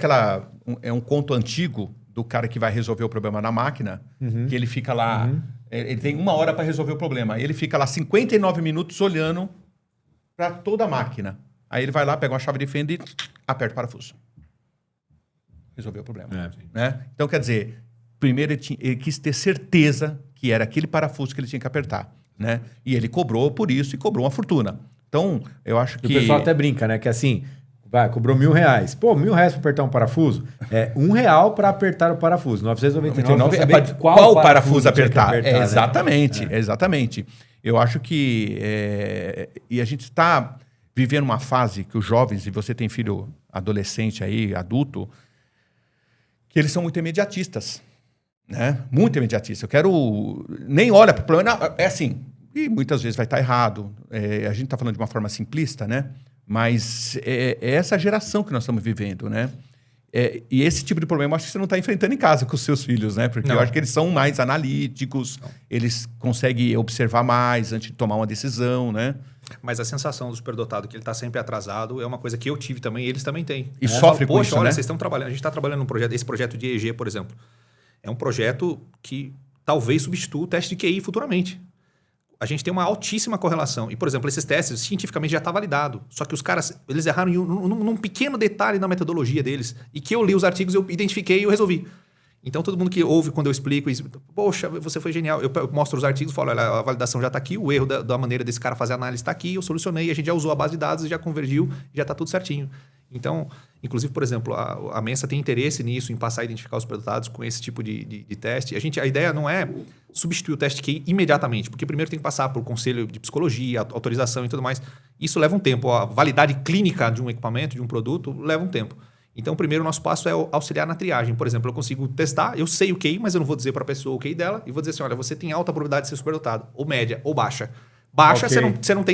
um conto antigo do cara que vai resolver o problema na máquina, que ele fica lá... Ele tem 1 hora para resolver o problema. Ele fica lá 59 minutos olhando para toda a máquina. Aí ele vai lá, pega uma chave de fenda e aperta o parafuso. Resolveu o problema. Né? Então, quer dizer, primeiro ele quis ter certeza que era aquele parafuso que ele tinha que apertar. Né? E ele cobrou por isso e cobrou uma fortuna. Então, eu acho que... O pessoal até brinca, né? Que assim, cobrou R$1.000. Pô, R$1.000 para apertar um parafuso? É R$1 para apertar o parafuso. 999 é para qual parafuso apertar. Exatamente, né? Exatamente. Eu acho que... E a gente está vivendo uma fase que os jovens, e você tem filho adolescente aí, adulto, que eles são muito imediatistas. Né? Muito imediatista. Eu quero... Nem olha para o problema. Não, é assim. E muitas vezes vai estar errado. A gente está falando de uma forma simplista, né? Mas é essa geração que nós estamos vivendo, né? E esse tipo de problema eu acho que você não está enfrentando em casa com os seus filhos, né? Porque eu acho que eles são mais analíticos, eles conseguem observar mais antes de tomar uma decisão, né? Mas a sensação do superdotado que ele está sempre atrasado é uma coisa que eu tive também e eles também têm. E sofre com isso, olha, né? Vocês estão trabalhando... A gente está trabalhando num projeto... Esse projeto de EEG, por exemplo. É um projeto que talvez substitua o teste de QI futuramente. A gente tem uma altíssima correlação. E, por exemplo, esses testes cientificamente já está validado. Só que os caras, eles erraram num pequeno detalhe na metodologia deles. E que eu li os artigos, eu identifiquei e eu resolvi. Então, todo mundo que ouve quando eu explico isso, poxa, você foi genial. Eu mostro os artigos e falo, olha, a validação já está aqui, o erro da maneira desse cara fazer análise está aqui, eu solucionei, a gente já usou a base de dados, já convergiu, já está tudo certinho. Então, inclusive, por exemplo, a Mensa tem interesse nisso, em passar a identificar os superdotados com esse tipo de teste. A ideia não é substituir o teste QI imediatamente, porque primeiro tem que passar por conselho de psicologia, autorização e tudo mais. Isso leva um tempo. A validade clínica de um equipamento, de um produto, leva um tempo. Então, primeiro, o nosso passo é auxiliar na triagem. Por exemplo, eu consigo testar, eu sei o QI, mas eu não vou dizer para a pessoa o QI dela, e vou dizer assim, olha, você tem alta probabilidade de ser superdotado, ou média, ou baixa. Baixa, okay. Você não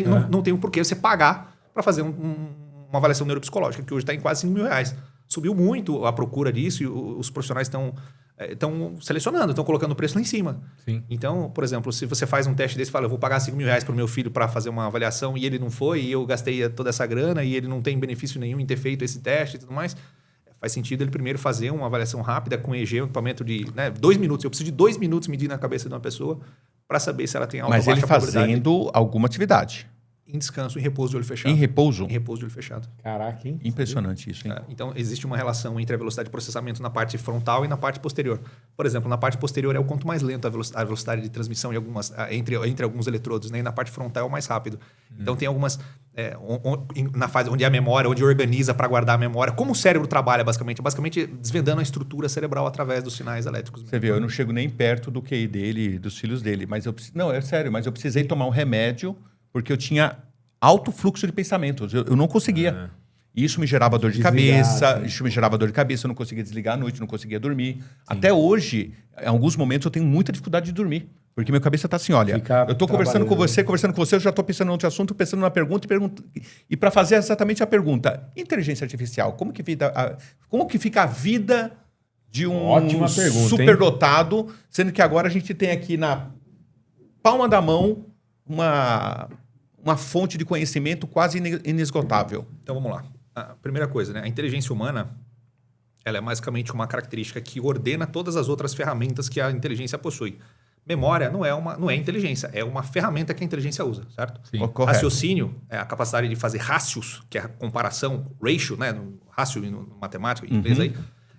tem um porquê você pagar para fazer uma avaliação neuropsicológica, que hoje está em quase R$5.000. Subiu muito a procura disso e os profissionais estão selecionando, estão colocando o preço lá em cima. Sim. Então, por exemplo, se você faz um teste desse e fala, eu vou pagar R$5.000 para o meu filho para fazer uma avaliação e ele não foi, e eu gastei toda essa grana e ele não tem benefício nenhum em ter feito esse teste e tudo mais, faz sentido ele primeiro fazer uma avaliação rápida com EEG, um equipamento de 2 minutos. Eu preciso de 2 minutos medir na cabeça de uma pessoa para saber se ela tem alta ou baixa probabilidade. Mas ele fazendo alguma atividade. em descanso, em repouso de olho fechado. Em repouso? Em repouso de olho fechado. Caraca, hein? Impressionante isso, hein? Então, existe uma relação entre a velocidade de processamento na parte frontal e na parte posterior. Por exemplo, na parte posterior é o quanto mais lento a velocidade de transmissão entre alguns eletrodos, né? E na parte frontal é o mais rápido. Então, tem algumas... na fase onde é a memória, onde organiza para guardar a memória. Como o cérebro trabalha, basicamente? Basicamente, desvendando a estrutura cerebral através dos sinais elétricos. Você vê, eu não chego nem perto do QI dele, dos filhos dele. Mas não, é sério, mas eu precisei tomar um remédio porque eu tinha alto fluxo de pensamentos. Eu não conseguia. E isso me gerava dor de cabeça. Isso me gerava dor de cabeça. Eu não conseguia desligar à noite, não conseguia dormir. Sim. Até hoje, em alguns momentos, eu tenho muita dificuldade de dormir. Porque minha cabeça está assim, olha, eu estou conversando com você, eu já estou pensando em outro assunto, pensando na pergunta e para fazer exatamente a pergunta, inteligência artificial, como que fica a vida de um superdotado, sendo que agora a gente tem aqui na palma da mão uma fonte de conhecimento quase inesgotável. Então vamos lá. A primeira coisa, né? A inteligência humana, ela é basicamente uma característica que ordena todas as outras ferramentas que a inteligência possui. Memória não é inteligência, é uma ferramenta que a inteligência usa, certo? Sim. Raciocínio é a capacidade de fazer rácios, que é a comparação, ratio, né? Rácio no matemática, em inglês aí,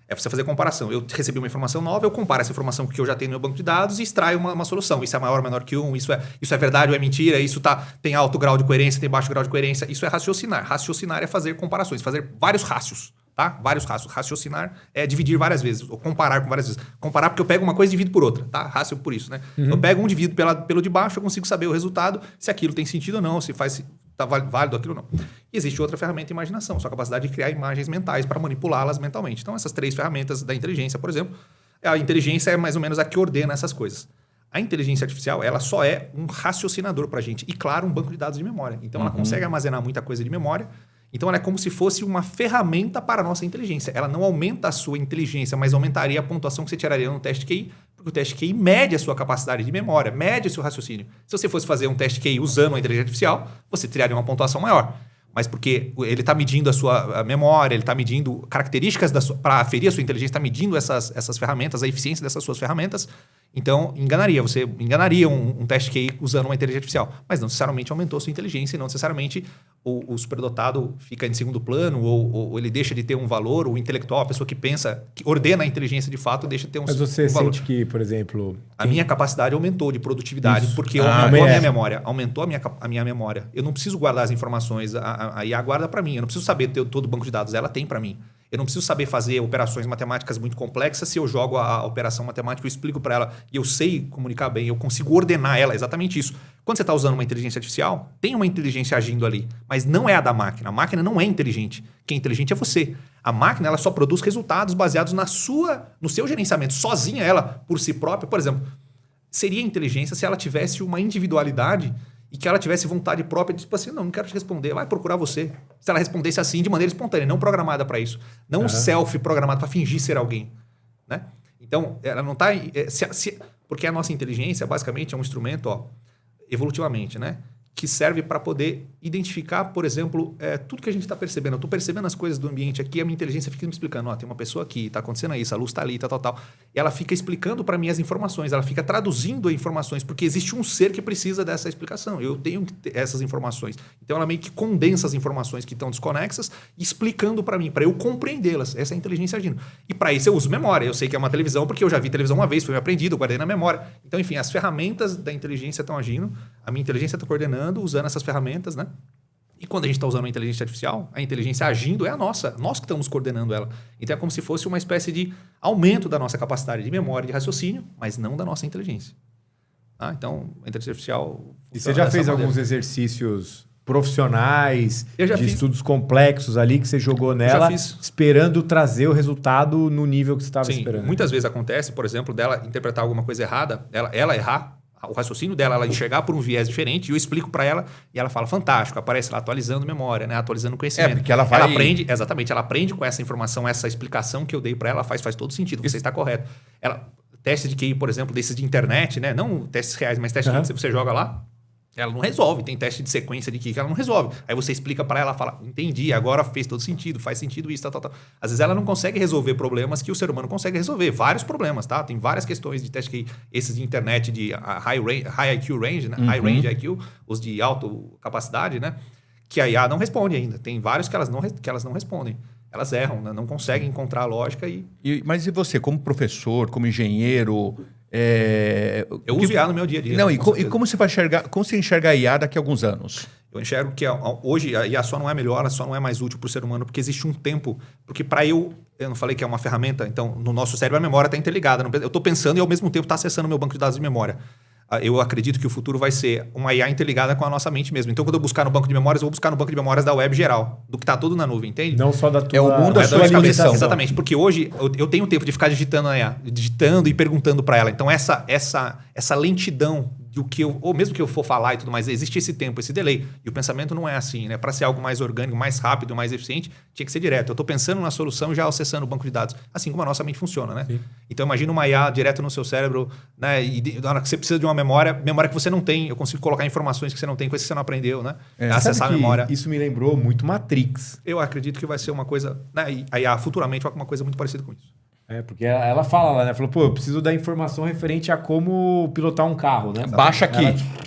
é você fazer comparação. Eu recebi uma informação nova, eu comparo essa informação que eu já tenho no meu banco de dados e extraio uma solução. Isso é maior ou menor que 1, isso é verdade ou é mentira, isso tem alto grau de coerência, tem baixo grau de coerência. Isso é raciocinar. Raciocinar é fazer comparações, fazer vários rácios. Tá? Vários rácios. Raciocinar é dividir várias vezes, ou comparar com várias vezes. Comparar porque eu pego uma coisa e divido por outra, tá? Rácio por isso, né? Eu pego um, divido pelo de baixo, eu consigo saber o resultado, se aquilo tem sentido ou não, se tá válido aquilo ou não. E existe outra ferramenta, imaginação, sua capacidade de criar imagens mentais para manipulá-las mentalmente. Então, essas 3 ferramentas da inteligência, por exemplo, a inteligência é mais ou menos a que ordena essas coisas. A inteligência artificial, ela só é um raciocinador para a gente. E, claro, um banco de dados de memória. Então, ela consegue armazenar muita coisa de memória. Então, ela é como se fosse uma ferramenta para a nossa inteligência. Ela não aumenta a sua inteligência, mas aumentaria a pontuação que você tiraria no teste QI, porque o teste QI mede a sua capacidade de memória, mede o seu raciocínio. Se você fosse fazer um teste QI usando a inteligência artificial, você tiraria uma pontuação maior. Mas porque ele está medindo a sua memória, ele está medindo características para aferir a sua inteligência, está medindo essas ferramentas, a eficiência dessas suas ferramentas. Então, você enganaria um teste QI usando uma inteligência artificial. Mas não necessariamente aumentou a sua inteligência e não necessariamente o superdotado fica em segundo plano ou ele deixa de ter um valor, o intelectual, a pessoa que pensa, que ordena a inteligência de fato, deixa de ter um valor. Mas você sente que, por exemplo... A minha capacidade aumentou de produtividade porque aumentou a minha memória. Aumentou a minha memória. Eu não preciso guardar as informações, a IA guarda para mim. Eu não preciso saber todo o banco de dados, ela tem para mim. Eu não preciso saber fazer operações matemáticas muito complexas. Se eu jogo a operação matemática, eu explico para ela e eu sei comunicar bem, eu consigo ordenar ela, exatamente isso. Quando você está usando uma inteligência artificial, tem uma inteligência agindo ali, mas não é a da máquina. A máquina não é inteligente. Quem é inteligente é você. A máquina ela só produz resultados baseados no seu gerenciamento. Sozinha ela, por si própria, por exemplo, seria inteligência se ela tivesse uma individualidade e que ela tivesse vontade própria de, tipo assim, não quero te responder, vai procurar você. Se ela respondesse assim, de maneira espontânea, não programada para isso. Não um self programado para fingir ser alguém. Né? Então, ela não está... porque a nossa inteligência, basicamente, é um instrumento, evolutivamente, né? Que serve para poder identificar, por exemplo, tudo que a gente está percebendo. Eu estou percebendo as coisas do ambiente aqui, a minha inteligência fica me explicando, tem uma pessoa aqui, está acontecendo isso, a luz está ali, tal. E ela fica explicando para mim as informações, ela fica traduzindo informações, porque existe um ser que precisa dessa explicação. Eu tenho que ter essas informações. Então, ela meio que condensa as informações que estão desconexas, explicando para mim, para eu compreendê-las. Essa é a inteligência agindo. E para isso eu uso memória. Eu sei que é uma televisão, porque eu já vi televisão uma vez, foi aprendido, eu guardei na memória. Então, enfim, as ferramentas da inteligência estão agindo, a minha inteligência está coordenando, usando essas ferramentas, né? E quando a gente está usando a inteligência artificial, a inteligência agindo é a nossa, nós que estamos coordenando ela. Então é como se fosse uma espécie de aumento da nossa capacidade de memória e de raciocínio, mas não da nossa inteligência. Então, a inteligência artificial... E você já fez alguns exercícios profissionais, de estudos complexos ali que você jogou nela, esperando trazer o resultado no nível que você estava esperando? Muitas vezes acontece, por exemplo, dela interpretar alguma coisa errada, ela errar, o raciocínio dela, ela enxergar por um viés diferente, e eu explico para ela, e ela fala, fantástico, aparece lá atualizando memória, né? Atualizando conhecimento. Porque ela vai... Ela aprende, exatamente, ela aprende com essa informação, essa explicação que eu dei para ela, faz todo sentido, você está correto. Testes de QI, por exemplo, desses de internet, né? Não testes reais, mas testes que você joga lá, Ela não resolve. Tem teste de sequência de que ela não resolve. Aí você explica para ela, fala, entendi, agora fez todo sentido, faz sentido isso, tal. Às vezes ela não consegue resolver problemas que o ser humano consegue resolver. Vários problemas, tá? Tem várias questões de teste que esses de internet de high IQ range, né? High range IQ, os de alta capacidade, né? Que a IA não responde ainda. Tem vários que elas não respondem. Elas erram, né? Não conseguem encontrar a lógica Mas e você, como professor, como engenheiro... Eu uso IA no meu dia a dia. Não, e como você vai enxergar, como você enxerga a IA daqui a alguns anos? Eu enxergo que hoje a IA só não é melhor, ela só não é mais útil para o ser humano, porque existe um tempo. Porque para eu não falei que é uma ferramenta, então no nosso cérebro a memória está interligada. Eu estou pensando e ao mesmo tempo está acessando meu banco de dados de memória. Eu acredito que o futuro vai ser uma IA interligada com a nossa mente mesmo. Então, quando eu buscar no banco de memórias, eu vou buscar no banco de memórias da web geral, do que está tudo na nuvem, entende? Não só da tua... É o mundo da sua cabeça. limitação. Exatamente, porque hoje eu tenho tempo de ficar digitando na IA, digitando e perguntando para ela. Então, essa lentidão do que ou mesmo que eu for falar e tudo mais, existe esse tempo, esse delay. E o pensamento não é assim, né? Para ser algo mais orgânico, mais rápido, mais eficiente, tinha que ser direto. Eu estou pensando na solução e já acessando o banco de dados, assim como a nossa mente funciona, né? Sim. Então, imagina uma IA direto no seu cérebro, né? E na hora que você precisa de uma memória que você não tem, eu consigo colocar informações que você não tem, coisas que você não aprendeu, né? Acessar a memória. Isso me lembrou muito Matrix. Eu acredito que vai ser uma coisa, né? E a IA futuramente vai ser uma coisa muito parecida com isso. Porque ela fala lá, né? Falou, pô, eu preciso da informação referente a como pilotar um carro, né? Baixa aqui,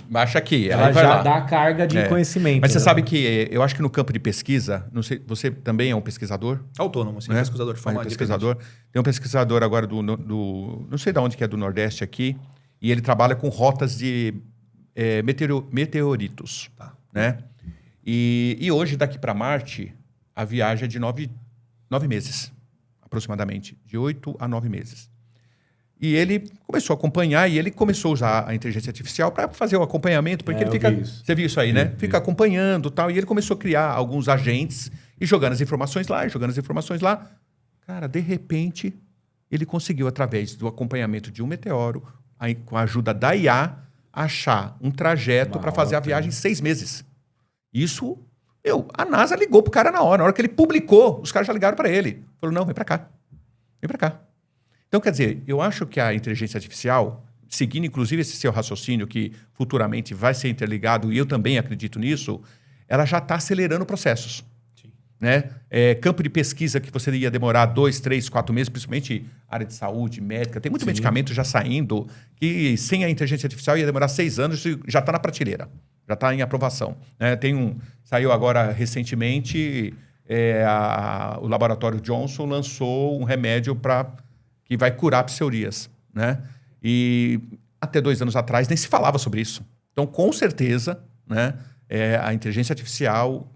baixa aqui. Ela já dá a carga de conhecimento. Mas você sabe que eu acho que no campo de pesquisa, não sei, você também é um pesquisador? Autônomo, sim, né? Pesquisador de forma pesquisador. Tem um pesquisador agora não sei de onde que é, do Nordeste aqui, e ele trabalha com rotas de meteoritos. Tá. Né? E hoje, daqui para Marte, a viagem é de 9 meses. Aproximadamente, de 8 a 9 meses. E ele começou a acompanhar e ele começou a usar a inteligência artificial para fazer o acompanhamento, porque ele fica... Você viu isso aí, né? Fica acompanhando e tal. E ele começou a criar alguns agentes e jogando as informações lá. Cara, de repente, ele conseguiu, através do acompanhamento de um meteoro, com a ajuda da IA, achar um trajeto para fazer a viagem em 6 meses. Isso... a NASA ligou pro cara na hora que ele publicou, os caras já ligaram para ele. Falou, não, vem para cá. Então, quer dizer, eu acho que a inteligência artificial, seguindo inclusive esse seu raciocínio que futuramente vai ser interligado, e eu também acredito nisso, ela já está acelerando processos. Sim. Né? Campo de pesquisa que você ia demorar 2, 3, 4 meses, principalmente área de saúde, médica, tem muito medicamento já saindo que sem a inteligência artificial ia demorar 6 anos e já está na prateleira. Já está em aprovação. Saiu agora recentemente, o laboratório Johnson lançou um remédio que vai curar psoríase. Né? E até 2 anos atrás nem se falava sobre isso. Então, com certeza, né, a inteligência artificial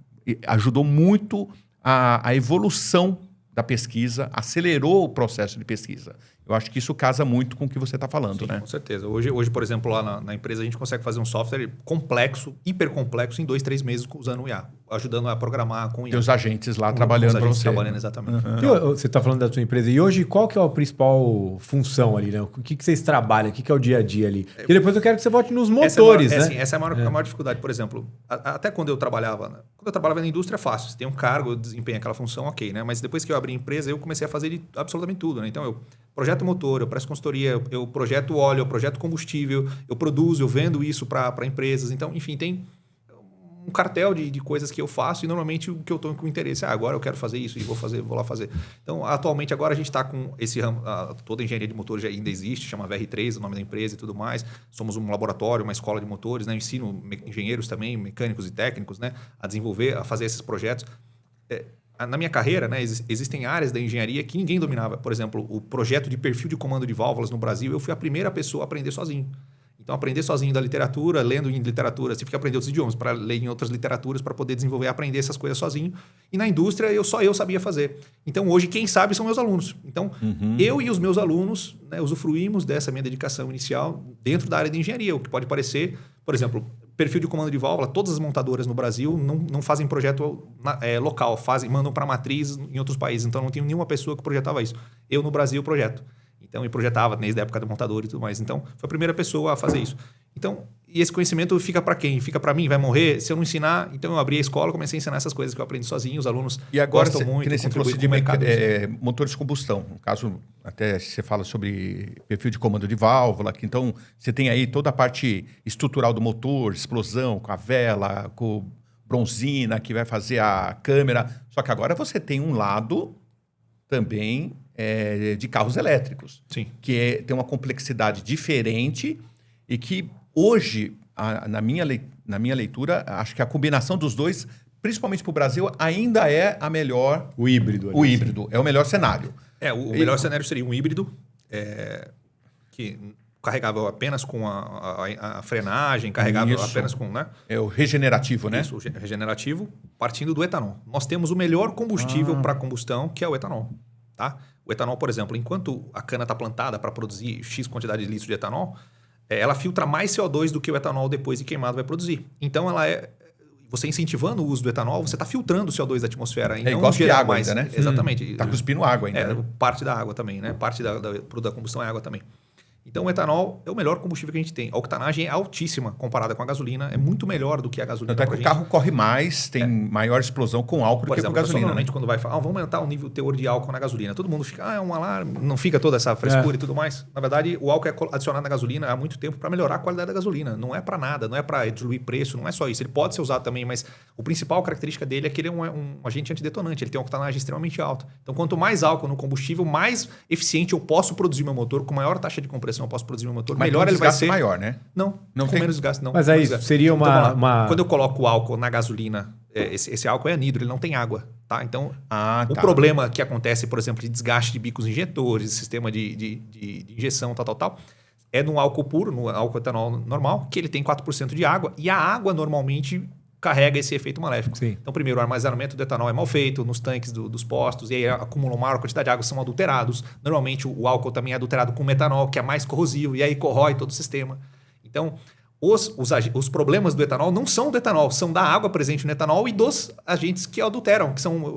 ajudou muito a evolução da pesquisa, acelerou o processo de pesquisa. Eu acho que isso casa muito com o que você está falando, sim, né? Com certeza. Hoje, por exemplo, lá na empresa, a gente consegue fazer um software complexo, hipercomplexo, em 2, 3 meses usando o IA, ajudando a programar com o IA. E os agentes lá trabalhando para você. Trabalhando, exatamente. Uhum. Então, você está falando da sua empresa. E hoje, qual que é a principal função ali, né? O que vocês trabalham? O que é o dia a dia ali? E depois eu quero que você volte nos motores, né? Sim, essa é a maior dificuldade. Por exemplo, até quando eu trabalhava... Quando eu trabalhava na indústria é fácil. Você tem um cargo, eu desempenho aquela função, ok, né? Mas depois que eu abri a empresa, eu comecei a fazer absolutamente tudo, né? Então, eu projeto motor, eu presto consultoria, eu projeto óleo, eu projeto combustível, eu produzo, eu vendo isso para empresas. Então, enfim, tem um cartel de coisas que eu faço e normalmente o que eu estou com interesse. Agora eu quero fazer isso e vou lá fazer. Então, atualmente, agora a gente está com esse ramo, toda a engenharia de motores já ainda existe, chama VR3, o nome da empresa e tudo mais. Somos um laboratório, uma escola de motores, né? Eu ensino engenheiros também, mecânicos e técnicos, né? A desenvolver, a fazer esses projetos. Na minha carreira, né, existem áreas da engenharia que ninguém dominava. Por exemplo, o projeto de perfil de comando de válvulas no Brasil, eu fui a primeira pessoa a aprender sozinho. Então, aprender sozinho da literatura, lendo em literatura, você fica aprendendo outros idiomas, para ler em outras literaturas, para poder desenvolver, aprender essas coisas sozinho. E na indústria, só eu sabia fazer. Então, hoje, quem sabe são meus alunos. Então, eu e os meus alunos, né, usufruímos dessa minha dedicação inicial dentro da área de engenharia, o que pode parecer, por exemplo, perfil de comando de válvula, todas as montadoras no Brasil não fazem projeto local, mandam para matriz em outros países. Então, não tinha nenhuma pessoa que projetava isso. Eu, no Brasil, projeto. Então, eu projetava desde a época da montadora e tudo mais. Então, foi a primeira pessoa a fazer isso. Então, e esse conhecimento fica para quem? Fica para mim? Vai morrer? Se eu não ensinar, então eu abri a escola, comecei a ensinar essas coisas que eu aprendi sozinho, os alunos E agora, gostam muito, você falou contribuem com o mercado. motores de combustão. No caso, até você fala sobre perfil de comando de válvula, que então você tem aí toda a parte estrutural do motor, explosão, com a vela, com bronzina, que vai fazer a câmera. Só que agora você tem um lado também de carros elétricos, Sim. que tem uma complexidade diferente e que hoje, na minha leitura, acho que a combinação dos dois, principalmente para o Brasil, ainda é a melhor. O híbrido. O híbrido é o melhor cenário. O melhor cenário seria um híbrido, que carregava apenas com a frenagem, carregava Isso. apenas com... Né? É o regenerativo, né? Isso, regenerativo, partindo do etanol. Nós temos o melhor combustível para combustão, que é o etanol. Tá? O etanol, por exemplo, enquanto a cana está plantada para produzir X quantidade de litros de etanol, ela filtra mais CO2 do que o etanol depois de queimado vai produzir. Então, você incentivando o uso do etanol, você está filtrando o CO2 da atmosfera. E não igual que água mais, ainda, né? Exatamente. Está cuspindo água ainda. Né? Parte da água também, né? Parte da combustão é água também. Então, o etanol é o melhor combustível que a gente tem. A octanagem é altíssima comparada com a gasolina. É muito melhor do que a gasolina. Tanto é que o carro corre mais, tem maior explosão com álcool do que com gasolina. Normalmente, quando vai falar, vamos aumentar o nível teor de álcool na gasolina. Todo mundo fica, é um alarme. Não fica toda essa frescura e tudo mais. Na verdade, o álcool é adicionado na gasolina há muito tempo para melhorar a qualidade da gasolina. Não é para nada, não é para diluir preço, não é só isso. Ele pode ser usado também, mas a principal característica dele é que ele é um agente antidetonante. Ele tem uma octanagem extremamente alta. Então, quanto mais álcool no combustível, mais eficiente eu posso produzir meu motor. Com maior taxa de compressão eu posso produzir meu motor. Mas melhor ele vai ser maior, né? Não com tem menos desgaste, não. Mas aí seria uma... Quando eu coloco o álcool na gasolina, esse álcool é anidro, ele não tem água, tá? Então, o tá. problema que acontece, por exemplo, de desgaste de bicos injetores, sistema de injeção, tal, é no álcool puro, no álcool etanol normal, que ele tem 4% de água, e a água normalmente carrega esse efeito maléfico. Sim. Então, primeiro, o armazenamento do etanol é mal feito nos tanques dos postos, e aí acumulam maior quantidade de água, são adulterados. Normalmente, o álcool também é adulterado com metanol, que é mais corrosivo, e aí corrói todo o sistema. Então, os problemas do etanol não são do etanol, são da água presente no etanol e dos agentes que adulteram,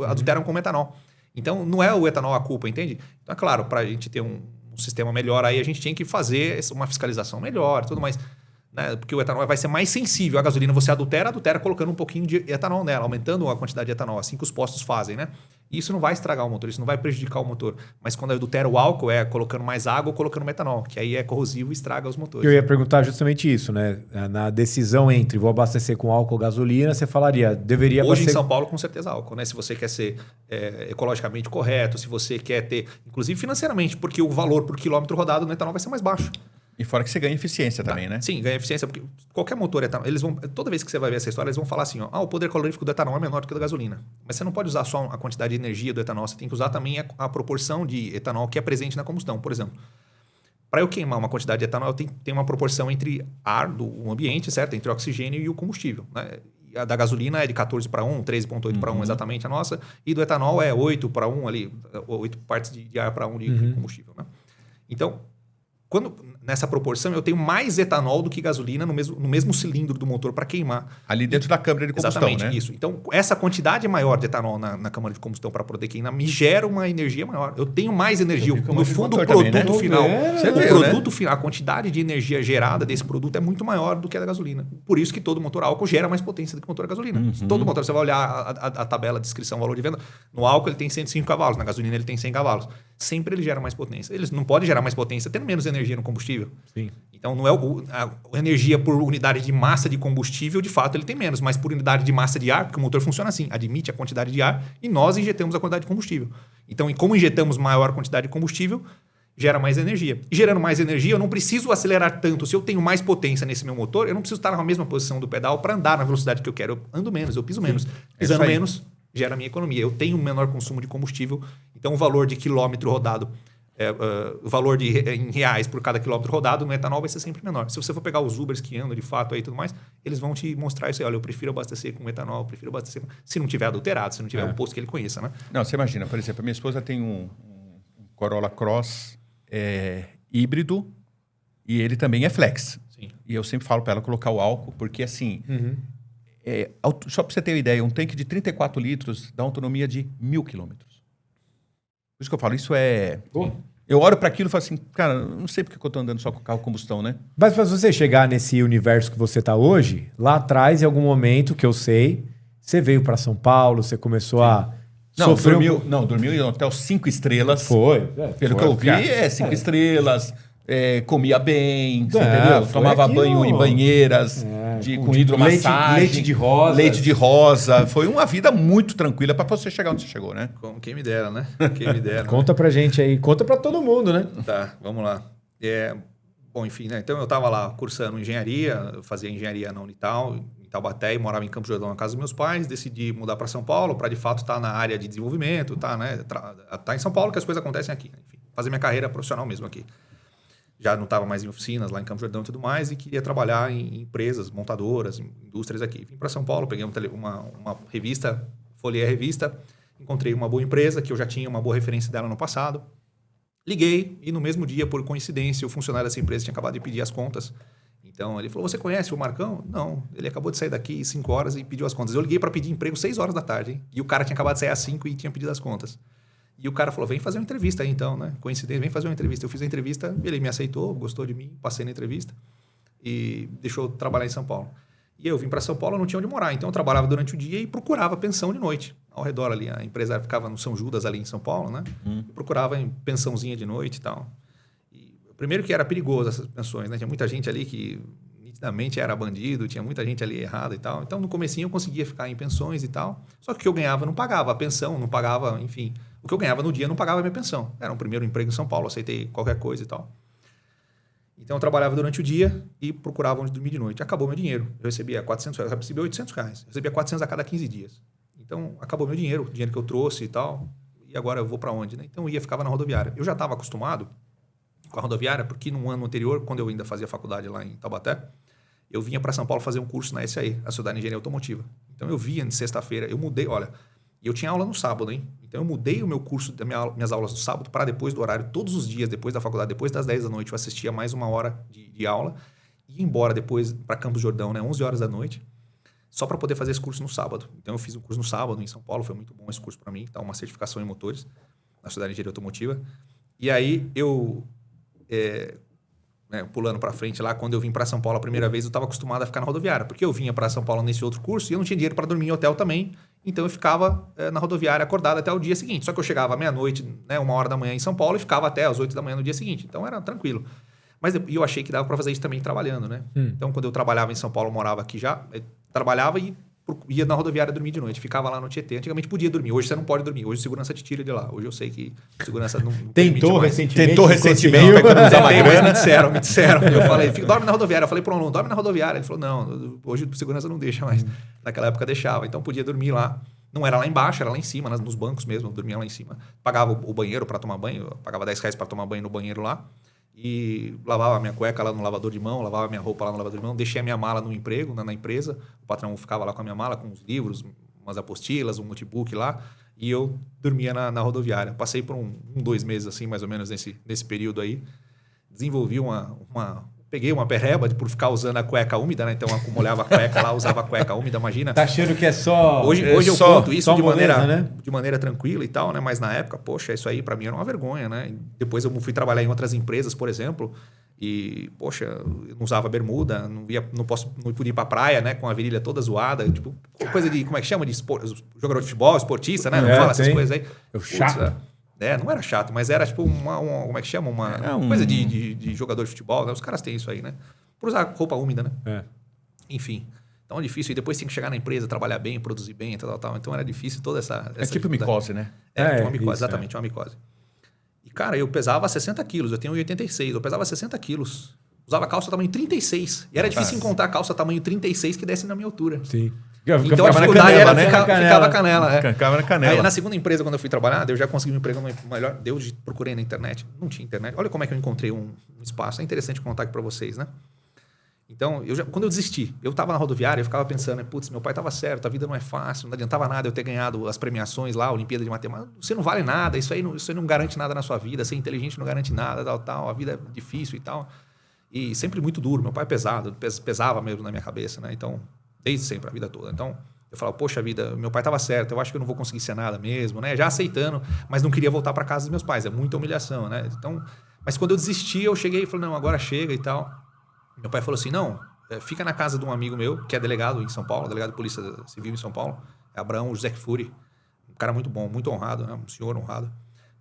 adulteram com metanol. Então, não é o etanol a culpa, entende? Então, é claro, para a gente ter um sistema melhor aí, a gente tinha que fazer uma fiscalização melhor e tudo mais. Né? Porque o etanol vai ser mais sensível. A gasolina você adultera colocando um pouquinho de etanol nela, aumentando a quantidade de etanol, assim que os postos fazem, né? E isso não vai estragar o motor, isso não vai prejudicar o motor. Mas quando adultera o álcool, é colocando mais água ou colocando metanol, que aí é corrosivo e estraga os motores. Eu ia perguntar justamente isso, né? Na decisão entre vou abastecer com álcool ou gasolina, você falaria, deveria Hoje abastecer... em São Paulo, com certeza álcool, né? Se você quer ser ecologicamente correto, se você quer ter, inclusive financeiramente, porque o valor por quilômetro rodado no etanol vai ser mais baixo. E fora que você ganha eficiência também, né? Sim, ganha eficiência, porque qualquer motor etanol, toda vez que você vai ver essa história, eles vão falar assim, ó, o poder calorífico do etanol é menor do que o da gasolina. Mas você não pode usar só a quantidade de energia do etanol, você tem que usar também a proporção de etanol que é presente na combustão. Por exemplo, para eu queimar uma quantidade de etanol, tem uma proporção entre ar do ambiente, certo? Entre o oxigênio e o combustível, né? A da gasolina é de 14 para 1, 13,8 para 1 exatamente a nossa, e do etanol é 8 para 1 ali, 8 partes de ar para 1 de combustível, né? Então, nessa proporção, eu tenho mais etanol do que gasolina no mesmo cilindro do motor para queimar. Ali dentro da câmara de combustão, exatamente, né? Isso. Então, essa quantidade maior de etanol na câmara de combustão para poder queimar me gera uma energia maior. Eu tenho mais energia. No fundo, o produto também, né? final, Você viu, né? final, a quantidade de energia gerada desse produto é muito maior do que a da gasolina. Por isso que todo motor a álcool gera mais potência do que o motor a gasolina. Todo motor, você vai olhar a tabela de descrição, valor de venda, no álcool ele tem 105 cavalos, na gasolina ele tem 100 cavalos. Sempre ele gera mais potência. Eles não podem gerar mais potência tendo menos energia no combustível. Sim. Então, não é a energia por unidade de massa de combustível, de fato, ele tem menos, mas por unidade de massa de ar, porque o motor funciona assim, admite a quantidade de ar e nós injetamos a quantidade de combustível. Então, como injetamos maior quantidade de combustível, gera mais energia. E gerando mais energia, eu não preciso acelerar tanto. Se eu tenho mais potência nesse meu motor, eu não preciso estar na mesma posição do pedal para andar na velocidade que eu quero. Eu ando menos, eu piso menos. Pisando menos, gera a minha economia. Eu tenho um menor consumo de combustível, então o valor de quilômetro rodado, o valor em reais por cada quilômetro rodado no etanol vai ser sempre menor. Se você for pegar os Ubers que andam de fato aí e tudo mais, eles vão te mostrar isso aí. Olha, eu prefiro abastecer com etanol, eu prefiro abastecer se não tiver adulterado, se não tiver um posto que ele conheça, né? Não, você imagina, por exemplo, a minha esposa tem um Corolla Cross híbrido e ele também é flex. Sim. E eu sempre falo para ela colocar o álcool, porque assim, só para você ter uma ideia, um tanque de 34 litros dá autonomia de 1.000 quilômetros. Por isso que eu falo, isso é Eu olho para aquilo e falo assim, cara, não sei porque que eu tô andando só com carro a combustão, né? Mas para você chegar nesse universo que você tá hoje, lá atrás, em algum momento, que eu sei, você veio para São Paulo, você começou a sofrer... Dormiu em hotel 5 estrelas. Foi. Pelo que eu vi, 5 estrelas. Comia bem, você É, entendeu? foi Tomava aquilo. banho em banheiras com hidromassagem. Leite de rosa. Leite de rosa. Foi uma vida muito tranquila para você chegar onde você chegou, né? Como quem me dera, né? Quem me dera. Conta pra gente aí, conta pra todo mundo, né? Tá, vamos lá. Bom, enfim, né? Então eu estava lá cursando engenharia, eu fazia engenharia na Unital, em Taubaté, e morava em Campos do Jordão, na casa dos meus pais. Decidi mudar para São Paulo para de fato estar na área de desenvolvimento, né? Tá em São Paulo que as coisas acontecem aqui. Enfim, fazer minha carreira profissional mesmo aqui. Já não estava mais em oficinas lá em Campos do Jordão e tudo mais, e queria trabalhar em empresas, montadoras, indústrias aqui. Vim para São Paulo, peguei uma revista, folhei a revista, encontrei uma boa empresa, que eu já tinha uma boa referência dela no passado. Liguei e no mesmo dia, por coincidência, o funcionário dessa empresa tinha acabado de pedir as contas. Então ele falou, você conhece o Marcão? Não, ele acabou de sair daqui às 5 horas e pediu as contas. Eu liguei para pedir emprego 6 horas da tarde, hein? E o cara tinha acabado de sair às 5 e tinha pedido as contas. E o cara falou, vem fazer uma entrevista aí então, né? Coincidência, vem fazer uma entrevista. Eu fiz a entrevista, ele me aceitou, gostou de mim, passei na entrevista e deixou eu trabalhar em São Paulo. E eu vim para São Paulo, eu não tinha onde morar. Então eu trabalhava durante o dia e procurava pensão de noite. Ao redor ali, a empresa ficava no São Judas ali em São Paulo, né? Eu procurava em pensãozinha de noite e tal. E, primeiro que era perigoso essas pensões, né? Tinha muita gente ali que nitidamente era bandido, tinha muita gente ali errada e tal. Então no comecinho eu conseguia ficar em pensões e tal. Só que o que eu ganhava não pagava a pensão, não pagava, enfim... O que eu ganhava no dia não pagava a minha pensão. Era um primeiro emprego em São Paulo, aceitei qualquer coisa e tal. Então eu trabalhava durante o dia e procurava onde dormir de noite. Acabou meu dinheiro. Eu recebia R$400, eu recebia R$800. Eu recebia 400 a cada 15 dias. Então acabou meu dinheiro, o dinheiro que eu trouxe e tal. E agora eu vou para onde, né? Então eu ficava na rodoviária. Eu já estava acostumado com a rodoviária, porque no ano anterior, quando eu ainda fazia faculdade lá em Taubaté, eu vinha para São Paulo fazer um curso na SAE, a Sociedade de Engenharia Automotiva. Então eu via de sexta-feira, eu mudei, olha... E eu tinha aula no sábado, hein? Então eu mudei o meu curso, minhas aulas do sábado para depois do horário, todos os dias, depois da faculdade, depois das 10 da noite, eu assistia mais uma hora de aula e ia embora depois para Campos do Jordão, né? 11 horas da noite, só para poder fazer esse curso no sábado. Então eu fiz um curso no sábado em São Paulo, foi muito bom esse curso para mim, tá? Uma certificação em motores na Sociedade de Engenharia Automotiva. E aí eu, pulando para frente lá, quando eu vim para São Paulo a primeira vez, eu estava acostumado a ficar na rodoviária, porque eu vinha para São Paulo nesse outro curso e eu não tinha dinheiro para dormir em hotel também. Então eu ficava na rodoviária acordado até o dia seguinte. Só que eu chegava à meia-noite, né, 1h da manhã em São Paulo e ficava até às 8 da manhã no dia seguinte. Então era tranquilo. Mas eu achei que dava para fazer isso também trabalhando, né? Então quando eu trabalhava em São Paulo, morava aqui já, trabalhava e ia na rodoviária dormir de noite. Ficava lá no Tietê. Antigamente podia dormir. Hoje você não pode dormir. Hoje segurança te tira de lá. Hoje eu sei que segurança não Tentou recentemente. Me disseram. Eu falei, dorme na rodoviária. Eu falei para um aluno, dorme na rodoviária. Ele falou, não, hoje segurança não deixa mais. Naquela época deixava. Então podia dormir lá. Não era lá embaixo, era lá em cima, nos bancos mesmo. Eu dormia lá em cima. Pagava o banheiro para tomar banho. Eu pagava R$10 para tomar banho no banheiro lá. E lavava a minha cueca lá no lavador de mão, lavava a minha roupa lá no lavador de mão, deixei a minha mala no emprego, na empresa. O patrão ficava lá com a minha mala, com os livros, umas apostilas, um notebook lá. E eu dormia na rodoviária. Passei por 2 meses, assim, mais ou menos, nesse período aí. Desenvolvi peguei uma perreba por ficar usando a cueca úmida, né? Então eu molhava a cueca lá, usava a cueca úmida, imagina. Tá achando que é só... Hoje eu conto isso né? de maneira tranquila e tal, né? Mas na época, poxa, isso aí pra mim era uma vergonha, né? Depois eu fui trabalhar em outras empresas, por exemplo, e, poxa, eu não usava bermuda, não podia ir pra praia, né? Com a virilha toda zoada, tipo, coisa de, como é que chama? De jogador de futebol, esportista, né? Não fala essas coisas aí. Chato. Não era chato, mas era tipo como é que chama? Coisa de jogador de futebol, né? Os caras têm isso aí, né? Por usar roupa úmida, né? Enfim. Então é difícil. E depois tinha que chegar na empresa, trabalhar bem, produzir bem e tal. Então era difícil toda essa tipo micose, né? Uma micose, exatamente, uma micose. E, cara, eu pesava 60 quilos, eu tenho 86, eu pesava 60 quilos. Usava calça tamanho 36. E era difícil encontrar calça tamanho 36 que desse na minha altura. Sim. Então a dificuldade era ficava canela. Ficava na canela. Aí na segunda empresa, quando eu fui trabalhar, eu já consegui um emprego melhor. Procurei na internet. Não tinha internet. Olha como é que eu encontrei um espaço. É interessante contar aqui para vocês, né? Então, quando eu desisti, eu estava na rodoviária, eu ficava pensando, putz, meu pai estava certo, a vida não é fácil, não adiantava nada eu ter ganhado as premiações lá, a Olimpíada de Matemática. Você não vale nada, isso aí não garante nada na sua vida, ser inteligente não garante nada, tal, a vida é difícil e tal. E sempre muito duro, meu pai é pesado, pesava mesmo na minha cabeça, né? Então, desde sempre, a vida toda. Então, Eu falava, poxa vida, meu pai estava certo, eu acho que eu não vou conseguir ser nada mesmo, né? Já aceitando, mas não queria voltar para casa dos meus pais, é muita humilhação, né? Então, mas quando eu desisti, eu cheguei e falei, não, agora chega e tal. Meu pai falou assim, não, fica na casa de um amigo meu, que é delegado em São Paulo, delegado de Polícia Civil em São Paulo, é Abraão José Kfouri, um cara muito bom, muito honrado, né? Um senhor honrado.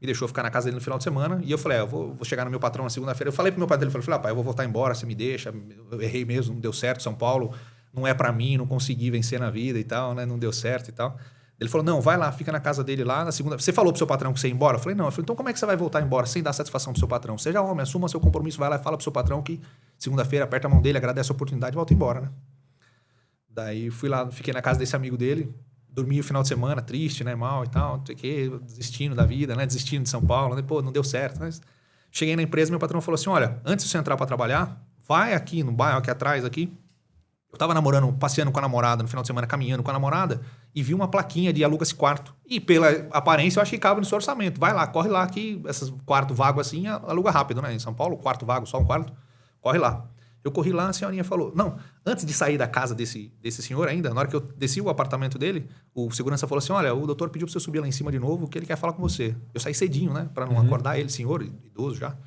Me deixou ficar na casa dele no final de semana, e eu falei, eu vou chegar no meu patrão na segunda-feira. Eu falei pro meu pai dele, falei, pai, eu vou voltar embora, você me deixa, eu errei mesmo, não deu certo, São Paulo não é para mim, não consegui vencer na vida e tal, né? Não deu certo e tal. Ele falou, não, vai lá, fica na casa dele lá, na segunda... Você falou pro seu patrão que você ia embora? Eu falei, não. Eu falei, então como é que você vai voltar embora sem dar satisfação pro seu patrão? Seja homem, assuma seu compromisso, vai lá e fala pro seu patrão que segunda-feira aperta a mão dele, agradece a oportunidade e volta embora, né? Daí fui lá, fiquei na casa desse amigo dele, dormi o final de semana, triste, né, mal e tal, não sei o quê, desistindo da vida, né, desistindo de São Paulo, né, pô, não deu certo. Mas cheguei na empresa, meu patrão falou assim, olha, antes de você entrar para trabalhar, vai aqui no bairro, aqui atrás, aqui. Eu tava namorando, passeando com a namorada no final de semana, caminhando com a namorada, e vi uma plaquinha de aluga-se quarto. E pela aparência, eu achei que cabe no seu orçamento. Vai lá, corre lá, que esses quarto vago assim, aluga rápido, né? Em São Paulo, quarto vago, só um quarto, corre lá. Eu corri lá, a senhorinha falou... Não, antes de sair da casa desse senhor ainda, na hora que eu desci o apartamento dele, o segurança falou assim, olha, o doutor pediu pra você subir lá em cima de novo, que ele quer falar com você. Eu saí cedinho, né? Pra não acordar ele, senhor, idoso já.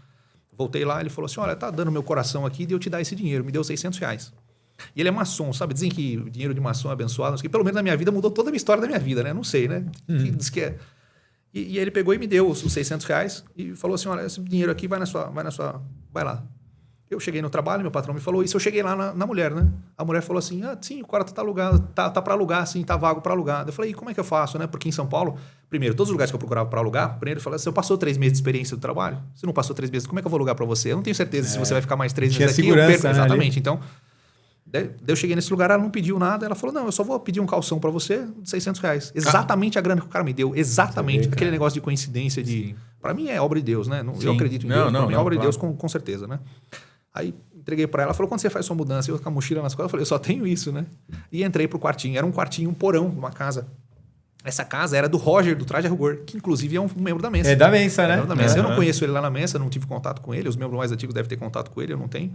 Voltei lá, ele falou assim, olha, tá dando meu coração aqui de eu te dar esse dinheiro. Me deu R$600. E ele é maçom, sabe? Dizem que o dinheiro de maçom é abençoado. Que pelo menos na minha vida mudou toda a minha história da minha vida, né? Não sei, né? Diz que é... E ele pegou e me deu os R$600 e falou assim, olha, esse dinheiro aqui vai lá. Eu cheguei no trabalho, meu patrão me falou isso, eu cheguei lá na mulher, né? A mulher falou assim, sim, o quarto tá alugado, tá para alugar, sim, tá vago para alugar. Eu falei, e como é que eu faço, né? Porque em São Paulo, primeiro, todos os lugares que eu procurava para alugar, primeiro eu falei, você passou 3 meses de experiência do trabalho? Se não passou 3 meses, como é que eu vou alugar para você? Eu não tenho certeza se você vai ficar mais 3 meses aqui, eu perco. Né, exatamente, ali. Então... Daí eu cheguei nesse lugar, ela não pediu nada. Ela falou, não, eu só vou pedir um calção pra você de R$600. Exatamente a grana que o cara me deu. Exatamente. Vê, aquele negócio de coincidência de... Pra mim é obra de Deus, né? Eu acredito em Deus. Pra mim é obra de Deus com certeza, né? Aí entreguei pra ela. Ela falou, quando você faz sua mudança? Eu com a mochila nas costas. Eu falei, eu só tenho isso, né? E entrei pro quartinho. Era um quartinho, um porão, uma casa. Essa casa era do Roger, do Traje a Rigor, que inclusive é um membro da Mensa. É da Mensa, né? Da Mensa. Eu não conheço ele lá na Mensa, não tive contato com ele. Os membros mais antigos devem ter contato com ele, eu não tenho.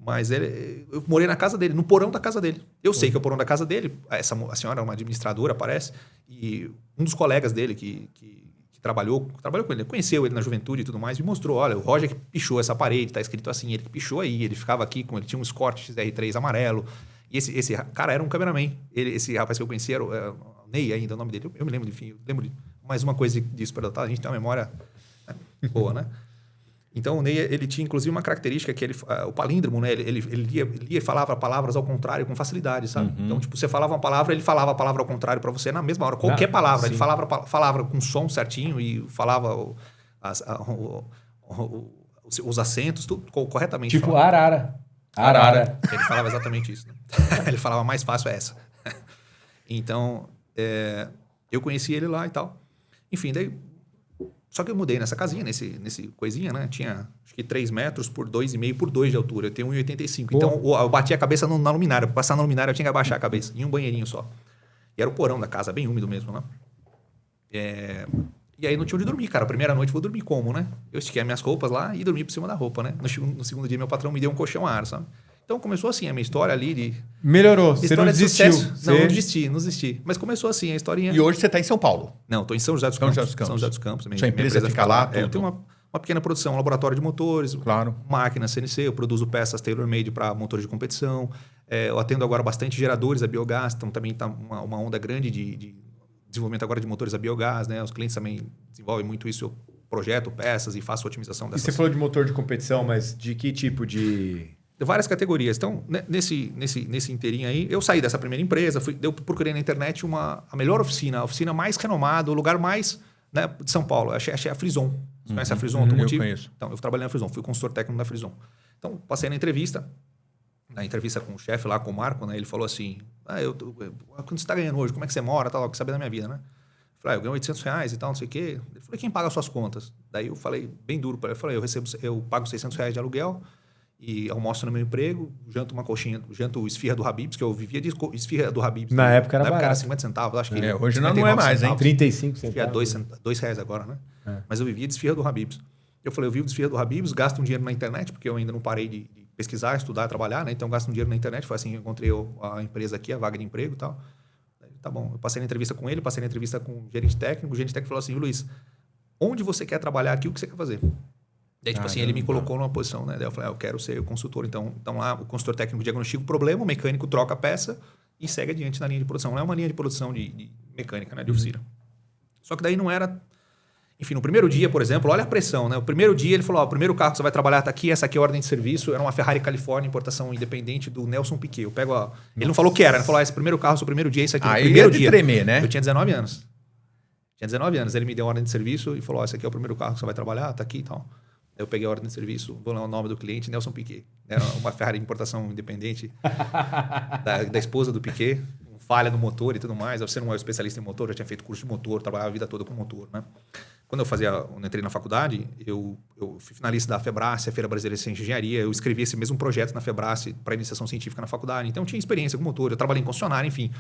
Mas eu morei na casa dele, no porão da casa dele. Eu sei que é o porão da casa dele. A senhora é uma administradora, parece. E um dos colegas dele que trabalhou com ele, conheceu ele na juventude e tudo mais, me mostrou, olha, o Roger que pichou essa parede, tá escrito assim, ele que pichou aí, ele ficava aqui, ele tinha um Escort XR3 amarelo. E esse cara era um cameraman. Esse rapaz que eu conheci era o Ney ainda, o nome dele. Eu me lembro, enfim, lembro de mais uma coisa disso para a gente tem uma memória boa, né? Então, o Ney, ele tinha, inclusive, uma característica que o palíndromo, né? Ele lia e falava palavras ao contrário com facilidade, sabe? Então, tipo, você falava uma palavra, ele falava a palavra ao contrário para você na mesma hora. Qualquer palavra. Sim. Ele falava com som certinho e falava os acentos, tudo corretamente. Tipo, arara. Ele falava exatamente isso. Né? Ele falava, mais fácil é essa. Então, eu conheci ele lá e tal. Enfim, daí... Só que eu mudei nessa casinha, nesse coisinha, né? Tinha, acho que 3 metros por 2,5 por 2 de altura. Eu tenho 1,85. Então, eu bati a cabeça na luminária. Para passar na luminária, eu tinha que abaixar a cabeça. Em um banheirinho só. E era o porão da casa, bem úmido mesmo, né? E aí não tinha onde dormir, cara. A primeira noite, vou dormir como, né? Eu estiquei as minhas roupas lá e dormi por cima da roupa, né? No segundo dia, meu patrão me deu um colchão a ar, sabe? Então, começou assim a minha história ali de... Melhorou, você não desistiu. Não, não desisti. Mas começou assim a historinha... E hoje você está em São Paulo? Não, estou em São José dos Campos. São José dos Campos. Sua empresa fica lá? Eu tenho uma pequena produção, um laboratório de motores, máquina CNC, eu produzo peças tailor-made para motores de competição. Eu atendo agora bastante geradores a biogás, então também está uma onda grande de desenvolvimento agora de motores a biogás, né? Os clientes também desenvolvem muito isso, eu projeto peças e faço otimização dessas. E você falou de motor de competição, mas de que tipo de... Várias categorias. Então, nesse inteirinho aí, eu saí dessa primeira empresa, eu procurei na internet a melhor oficina, a oficina mais renomada, o lugar mais, né, de São Paulo. Achei a Frison. Você conhece a Frison Automotive? Eu conheço. Então, eu trabalhei na Frison, fui consultor técnico da Frison. Então, passei na entrevista com o chefe lá, com o Marco, né, ele falou assim, quanto você está ganhando hoje? Como é que você mora? Tal, quer saber da minha vida, né? Eu falei, eu ganho R$800 e tal, não sei o quê. Ele falou, quem paga as suas contas? Daí eu falei, bem duro para ele, eu falei, eu pago R$600 de aluguel, e almoço no meu emprego, janto uma coxinha, janto esfirra do Habib's, que eu vivia de esfirra do Habib's. Na época era barato. Era 50 centavos, acho que... hoje não é mais, hein? 35 centavos. R$2 agora, né? Mas eu vivia de esfirra do Habib's. Eu falei, eu vivo de esfirra do Habib's, gasto um dinheiro na internet, porque eu ainda não parei de pesquisar, estudar, trabalhar, né? Então gasto um dinheiro na internet. Foi assim que eu encontrei a empresa aqui, a vaga de emprego e tal. tá bom. Eu passei na entrevista com ele, passei na entrevista com o gerente técnico falou assim, Luiz, onde você quer trabalhar aqui, o que você quer fazer? Daí, tipo assim, ele me colocou numa posição, né? Daí eu falei, eu quero ser o consultor. Então lá, o consultor técnico diagnostica o problema, o mecânico troca a peça e segue adiante na linha de produção. Não é uma linha de produção de mecânica, né? De oficina. Só que daí não era... Enfim, no primeiro dia, por exemplo, olha a pressão, né? O primeiro dia ele falou, o primeiro carro que você vai trabalhar tá aqui, essa aqui é a ordem de serviço, era uma Ferrari Califórnia, importação independente do Nelson Piquet. Eu pego Ele não falou que era, ele falou, esse primeiro carro, seu primeiro dia, isso aqui. Aí primeiro de dia. tremer, né? Eu tinha 19 anos. Ele me deu a ordem de serviço e falou, esse aqui é o primeiro carro que você vai trabalhar, tá aqui e tal. Eu peguei a ordem de serviço, vou ler o nome do cliente, Nelson Piquet. Era uma Ferrari de importação independente da esposa do Piquet. Falha no motor e tudo mais. Você não é especialista em motor, já tinha feito curso de motor, trabalhava a vida toda com motor, né? Quando eu entrei na faculdade, eu fui finalista da FEBRACE, a Feira Brasileira de Ciência e Engenharia. Eu escrevi esse mesmo projeto na FEBRACE para iniciação científica na faculdade. Então, eu tinha experiência com motor. Eu trabalhei em concessionária, enfim.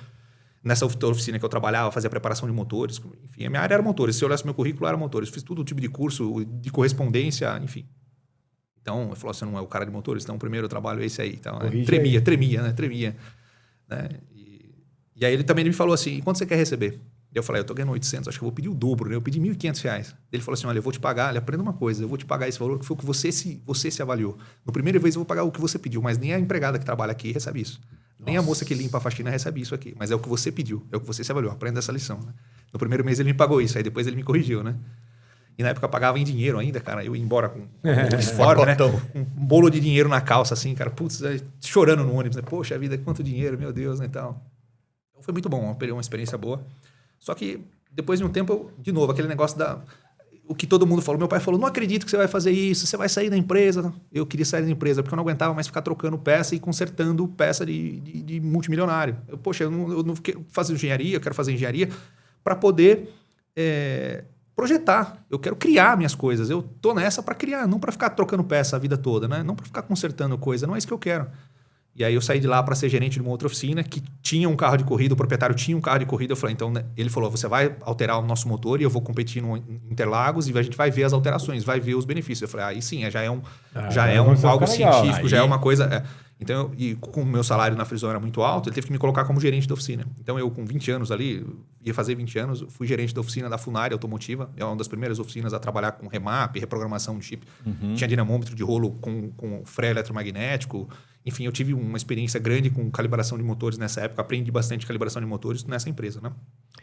Nessa oficina que eu trabalhava, fazia preparação de motores. Enfim, a minha área era motores. Se eu olhasse meu currículo, era motores. Fiz todo tipo de curso, de correspondência, enfim. Então, eu falei, você não é o cara de motores? Então, o primeiro trabalho é esse aí. Então, tremia. Né? E aí ele também me falou assim, quanto você quer receber? Eu falei, eu tô ganhando 800, acho que eu vou pedir o dobro, né? Eu pedi R$1.500. Ele falou assim, olha, eu vou te pagar, olha, aprenda uma coisa, eu vou te pagar esse valor que foi o que você se avaliou. No primeiro vez eu vou pagar o que você pediu, mas nem a empregada que trabalha aqui recebe isso. Nem a moça que limpa a faxina recebe isso aqui, mas é o que você pediu, é o que você se avaliou, aprenda essa lição. Né? No primeiro mês ele me pagou isso, aí depois ele me corrigiu, né? E na época eu pagava em dinheiro ainda, cara, eu ia embora com um esforço, né? Um bolo de dinheiro na calça, assim, cara, putz, chorando no ônibus, né? Poxa vida, quanto dinheiro, meu Deus, né, então foi muito bom, uma experiência boa. Só que depois de um tempo, de novo, aquele negócio o que todo mundo falou. Meu pai falou, não acredito que você vai fazer isso, você vai sair da empresa. Eu queria sair da empresa porque eu não aguentava mais ficar trocando peça e consertando peça de multimilionário. Eu não faço engenharia, eu quero fazer engenharia para poder projetar. Eu quero criar minhas coisas. Eu tô nessa para criar, não para ficar trocando peça a vida toda, né? Não para ficar consertando coisa, não é isso que eu quero. E aí eu saí de lá para ser gerente de uma outra oficina que tinha um carro de corrida, o proprietário tinha um carro de corrida. Eu falei, então, né? Ele falou, você vai alterar o nosso motor e eu vou competir no Interlagos e a gente vai ver as alterações, vai ver os benefícios. Eu falei, aí sim, já é algo científico, já é uma coisa... Então, e com o meu salário na Frison era muito alto, ele teve que me colocar como gerente da oficina. Então, eu com 20 anos ali, ia fazer 20 anos, fui gerente da oficina da Funari Automotiva. É uma das primeiras oficinas a trabalhar com remap, reprogramação de chip. Tinha dinamômetro de rolo com freio eletromagnético. Enfim, eu tive uma experiência grande com calibração de motores nessa época. Aprendi bastante calibração de motores nessa empresa, né?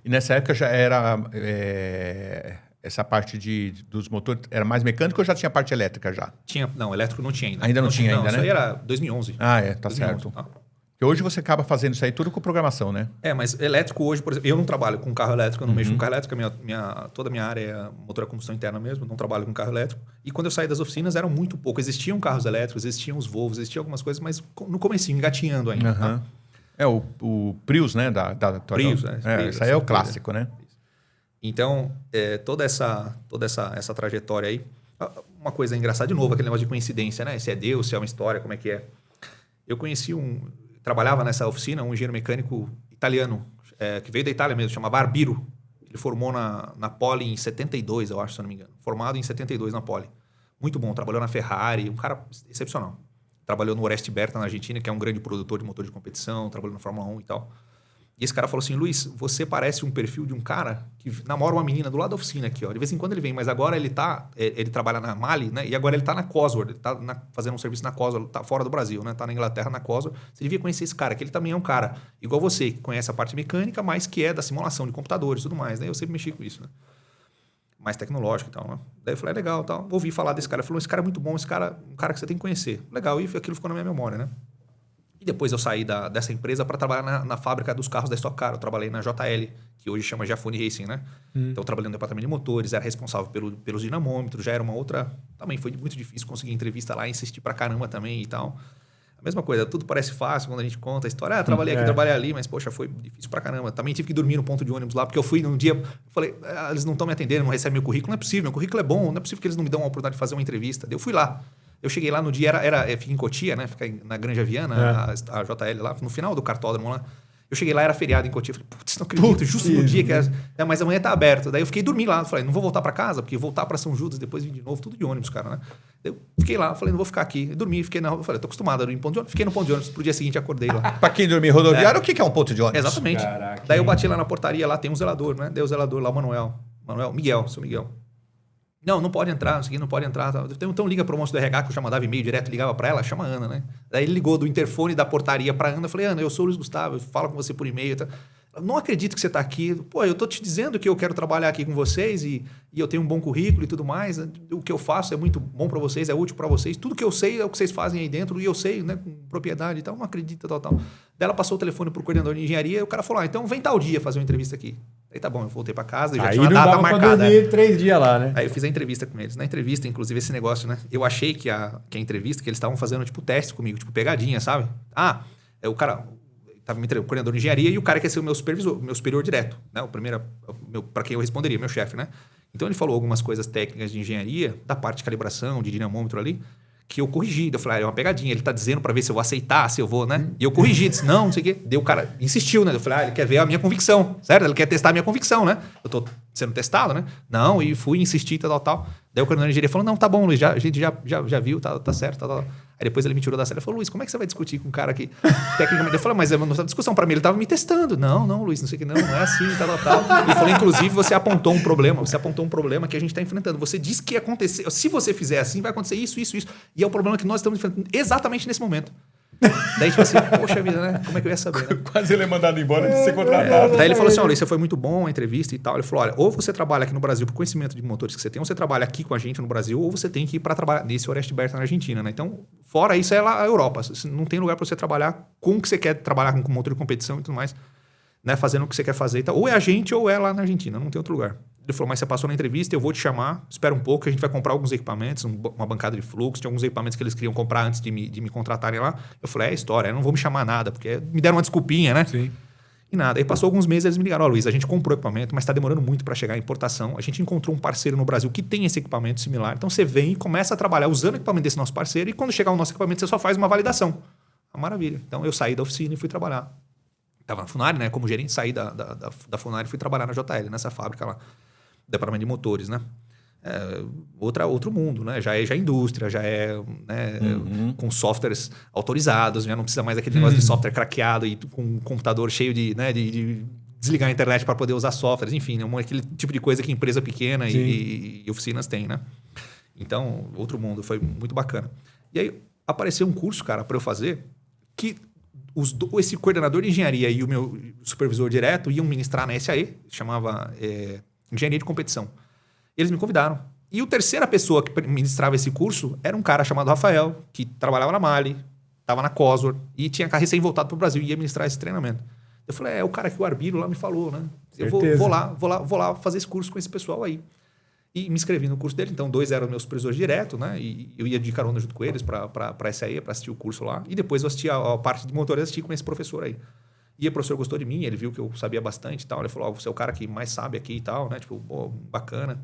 E nessa época já era... essa parte dos motores era mais mecânica ou já tinha parte elétrica já? Não, elétrico não tinha ainda. Ainda não tinha, né? Isso aí era 2011. Ah, tá 2011, certo. Tá. Porque hoje você acaba fazendo isso aí tudo com programação, né? Mas elétrico hoje, por exemplo, eu não trabalho com carro elétrico, eu não mexo com carro elétrico, toda a minha área é motor a combustão interna mesmo, não trabalho com carro elétrico. E quando eu saí das oficinas eram muito pouco. Existiam carros elétricos, existiam os Volvos, existiam algumas coisas, mas no comecinho, engatinhando ainda. Tá? O Prius, né? Prius, isso aí é o clássico, né? Então, toda essa trajetória aí, uma coisa engraçada, de novo, aquele negócio de coincidência, né? Se é Deus, se é uma história, como é que é? Eu conheci trabalhava nessa oficina, um engenheiro mecânico italiano, que veio da Itália mesmo, chama Barbiro. Ele formou na Poli em 72, eu acho, se eu não me engano. Formado em 72 na Poli. Muito bom, trabalhou na Ferrari, um cara excepcional. Trabalhou no Oreste Berta, na Argentina, que é um grande produtor de motor de competição, trabalhou na Fórmula 1 e tal. E esse cara falou assim, Luiz, você parece um perfil de um cara que namora uma menina do lado da oficina aqui, ó. De vez em quando ele vem, mas agora ele trabalha na Mali, né? E agora ele tá na Cosworth, ele tá fazendo um serviço na Cosworth, tá fora do Brasil, né? Tá na Inglaterra, na Cosworth. Você devia conhecer esse cara, que ele também é um cara igual você, que conhece a parte mecânica, mas que é da simulação de computadores e tudo mais, né? Eu sempre mexi com isso, né? Mais tecnológico e tal, né? Daí eu falei, legal, tal. Ouvi falar desse cara. Ele falou, esse cara é muito bom, um cara que você tem que conhecer. Legal, e aquilo ficou na minha memória, né? E depois eu saí dessa empresa para trabalhar na fábrica dos carros da Stock Car. Eu trabalhei na JL, que hoje chama Giafone Racing, né? Então, eu trabalhei no departamento de motores, era responsável pelos dinamômetros, já era uma outra... Também foi muito difícil conseguir entrevista lá, insistir pra caramba também e tal. A mesma coisa, tudo parece fácil quando a gente conta a história. Trabalhei aqui, trabalhei ali, mas, poxa, foi difícil pra caramba. Também tive que dormir no ponto de ônibus lá, porque eu fui num dia... Falei, eles não estão me atendendo, não recebem meu currículo. Não é possível, meu currículo é bom, não é possível que eles não me dão a oportunidade de fazer uma entrevista. Daí eu fui lá. Eu cheguei lá no dia, fica em Cotia, né? Fica na Granja Viana, a JL lá, no final do cartódromo lá. Eu cheguei lá, era feriado em Cotia. Eu falei, putz, não acredito, justo no dia que era. Mas amanhã tá aberto. Daí eu fiquei dormindo lá. Falei, não vou voltar pra casa, porque voltar pra São Judas, depois vir de novo, tudo de ônibus, cara, né? Eu fiquei lá, falei, não vou ficar aqui. Eu dormi, fiquei na rua. Falei, tô acostumado a dormir em ponto de ônibus. Fiquei no ponto de ônibus. Pro dia seguinte, acordei lá. Pra quem dormir rodoviário, o que é um ponto de ônibus? Exatamente. Caraca, Daí eu bati lá na portaria, lá tem um zelador, né? Daí o zelador lá, o Miguel, seu Miguel. Não pode entrar, não sei o que, não pode entrar. Então liga pro moço do RH, que eu já mandava e-mail direto, ligava pra ela, chama a Ana, né? Daí ele ligou do interfone da portaria pra Ana, eu falei, Ana, eu sou o Luiz Gustavo, eu falo com você por e-mail. Tá? Não acredito que você tá aqui. Pô, eu tô te dizendo que eu quero trabalhar aqui com vocês e eu tenho um bom currículo e tudo mais. O que eu faço é muito bom pra vocês, é útil pra vocês. Tudo que eu sei é o que vocês fazem aí dentro e eu sei, né, com propriedade e tal. Não acredito, tal. Daí ela passou o telefone pro coordenador de engenharia e o cara falou, então vem tal dia fazer uma entrevista aqui. Aí tá bom, eu voltei pra casa, já tinha uma data marcada. Pra dormir 3 dias lá, né? Aí eu fiz a entrevista com eles. Na entrevista, inclusive, esse negócio, né? Eu achei que a entrevista, que eles estavam fazendo, tipo, teste comigo, tipo, pegadinha, sabe? O cara tava me entregando, o coordenador de engenharia e o cara que ia ser o meu supervisor, meu superior direto, né? O primeiro, para quem eu responderia, meu chefe, né? Então ele falou algumas coisas técnicas de engenharia, da parte de calibração, de dinamômetro ali, que eu corrigi. Eu falei, é uma pegadinha, ele tá dizendo para ver se eu vou aceitar, se eu vou, né? E eu corrigi, disse, não sei o quê. Daí o cara insistiu, né? Eu falei, ele quer ver a minha convicção, certo? Ele quer testar a minha convicção, né? Eu tô sendo testado, né? Não, e fui insistir, tal. Daí o coordenador de engenharia falou, não, tá bom, Luiz, a gente já viu, tá certo, tal. Aí depois ele me tirou da sala e falou, Luiz, como é que você vai discutir com um cara que tecnicamente... Eu falei, mas não estava discussão para mim, ele estava me testando. Não, Luiz, não sei o que, não é assim, tal. Ele falou, inclusive, você apontou um problema que a gente está enfrentando. Você disse que ia acontecer, se você fizer assim, vai acontecer isso. E é o problema que nós estamos enfrentando exatamente nesse momento. Daí, tipo assim, poxa vida, né? Como é que eu ia saber, né? Quase ele é mandado embora de ser contratado. Daí ele falou assim, olha, isso foi muito bom, a entrevista e tal. Ele falou, olha, ou você trabalha aqui no Brasil por conhecimento de motores que você tem, ou você trabalha aqui com a gente no Brasil, ou você tem que ir para trabalhar nesse Oeste Berta na Argentina, né? Então, fora isso, é lá a Europa. Não tem lugar para você trabalhar com o que você quer trabalhar com motor de competição e tudo mais, né? Fazendo o que você quer fazer e tal. Ou é a gente, ou é lá na Argentina, não tem outro lugar. Ele falou, mas você passou na entrevista, eu vou te chamar, espera um pouco, que a gente vai comprar alguns equipamentos, uma bancada de fluxo, tinha alguns equipamentos que eles queriam comprar antes de me contratarem lá. Eu falei, é história, eu não vou me chamar nada, porque me deram uma desculpinha, né? Sim. E nada. Aí passou alguns meses, eles me ligaram, Luiz, a gente comprou equipamento, mas está demorando muito para chegar a importação. A gente encontrou um parceiro no Brasil que tem esse equipamento similar. Então você vem e começa a trabalhar usando o equipamento desse nosso parceiro e quando chegar o nosso equipamento, você só faz uma validação. Maravilha. Então eu saí da oficina e fui trabalhar. Estava na Funari, né? Como gerente, saí da Funari e fui trabalhar na JL, nessa fábrica lá. Departamento de motores, né? Outro mundo, né? Já é indústria, já é, né, com softwares autorizados, já não precisa mais daquele negócio de software craqueado e com um computador cheio de desligar a internet para poder usar softwares, enfim, né? Aquele tipo de coisa que empresa pequena e oficinas têm, né? Então, outro mundo, foi muito bacana. E aí apareceu um curso, cara, para eu fazer que esse coordenador de engenharia e o meu supervisor direto iam ministrar na SAE, chamava Engenharia de Competição. Eles me convidaram. E a terceira pessoa que ministrava esse curso era um cara chamado Rafael, que trabalhava na Mali, estava na Cosworth e tinha recém voltado para o Brasil e ia ministrar esse treinamento. Eu falei, é o cara que o Arbiro lá me falou, né? Eu vou lá fazer esse curso com esse pessoal aí. E me inscrevi no curso dele. Então, 2 eram meus supervisores direto, né? E eu ia de carona junto com eles para a SAE, para assistir o curso lá. E depois eu assisti a parte de motores, assisti com esse professor aí. E o professor gostou de mim, ele viu que eu sabia bastante e tal. Ele falou, você é o cara que mais sabe aqui e tal, né? Tipo, bacana.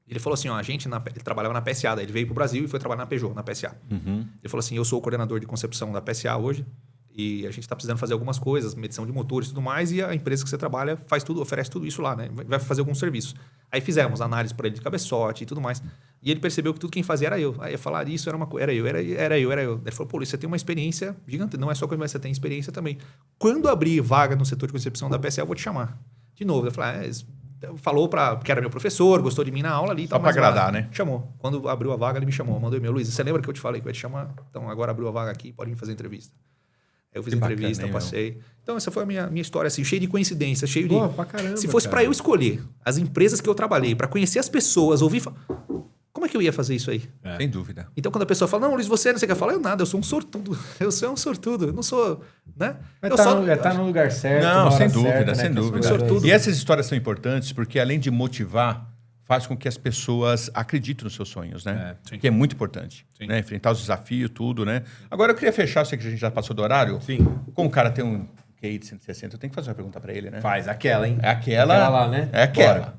Ele falou assim, ele trabalhava na PSA, daí ele veio pro Brasil e foi trabalhar na Peugeot, na PSA. Ele falou assim, eu sou o coordenador de concepção da PSA hoje e a gente está precisando fazer algumas coisas, medição de motores e tudo mais, e a empresa que você trabalha faz tudo, oferece tudo isso lá, né? Vai fazer alguns serviços. Aí fizemos análise para ele de cabeçote e tudo mais. E ele percebeu que tudo quem fazia era eu. Aí ia falar isso, era eu. Ele falou, pô, Luiz, você tem uma experiência gigante, não é só coisa, mas você tem experiência também. Quando abrir vaga no setor de concepção da PSA, eu vou te chamar. De novo, ele falou, falou que era meu professor, gostou de mim na aula ali. Só para agradar, né? Chamou. Quando abriu a vaga, ele me chamou. Mandou e-mail, Luiz, você lembra que eu te falei que eu ia te chamar? Então, agora abriu a vaga aqui, pode vir fazer entrevista. Aí eu fiz entrevista, eu passei. Então, essa foi a minha história, assim, cheia de coincidências, cheio de... Pra caramba, se fosse para eu escolher as empresas que eu trabalhei, para conhecer as pessoas, ouvir... Como é que eu ia fazer isso aí? Sem dúvida. Então, quando a pessoa fala, não, Luiz, você não sei o que, eu falo, eu nada, eu sou um sortudo. Eu sou um sortudo, eu não sou... Né? Tá no lugar certo. Não, sem dúvida, certa, sem né, dúvida. Sortudo. E essas histórias são importantes porque, além de motivar, faz com que as pessoas acreditem nos seus sonhos, né? Que é muito importante. Né? Enfrentar os desafios, tudo, né? Agora, eu queria fechar, sei que a gente já passou do horário. Sim. Como o cara tem um QI de 160, eu tenho que fazer uma pergunta para ele, né? Faz, aquela, hein? É aquela lá, né? É aquela. Bora.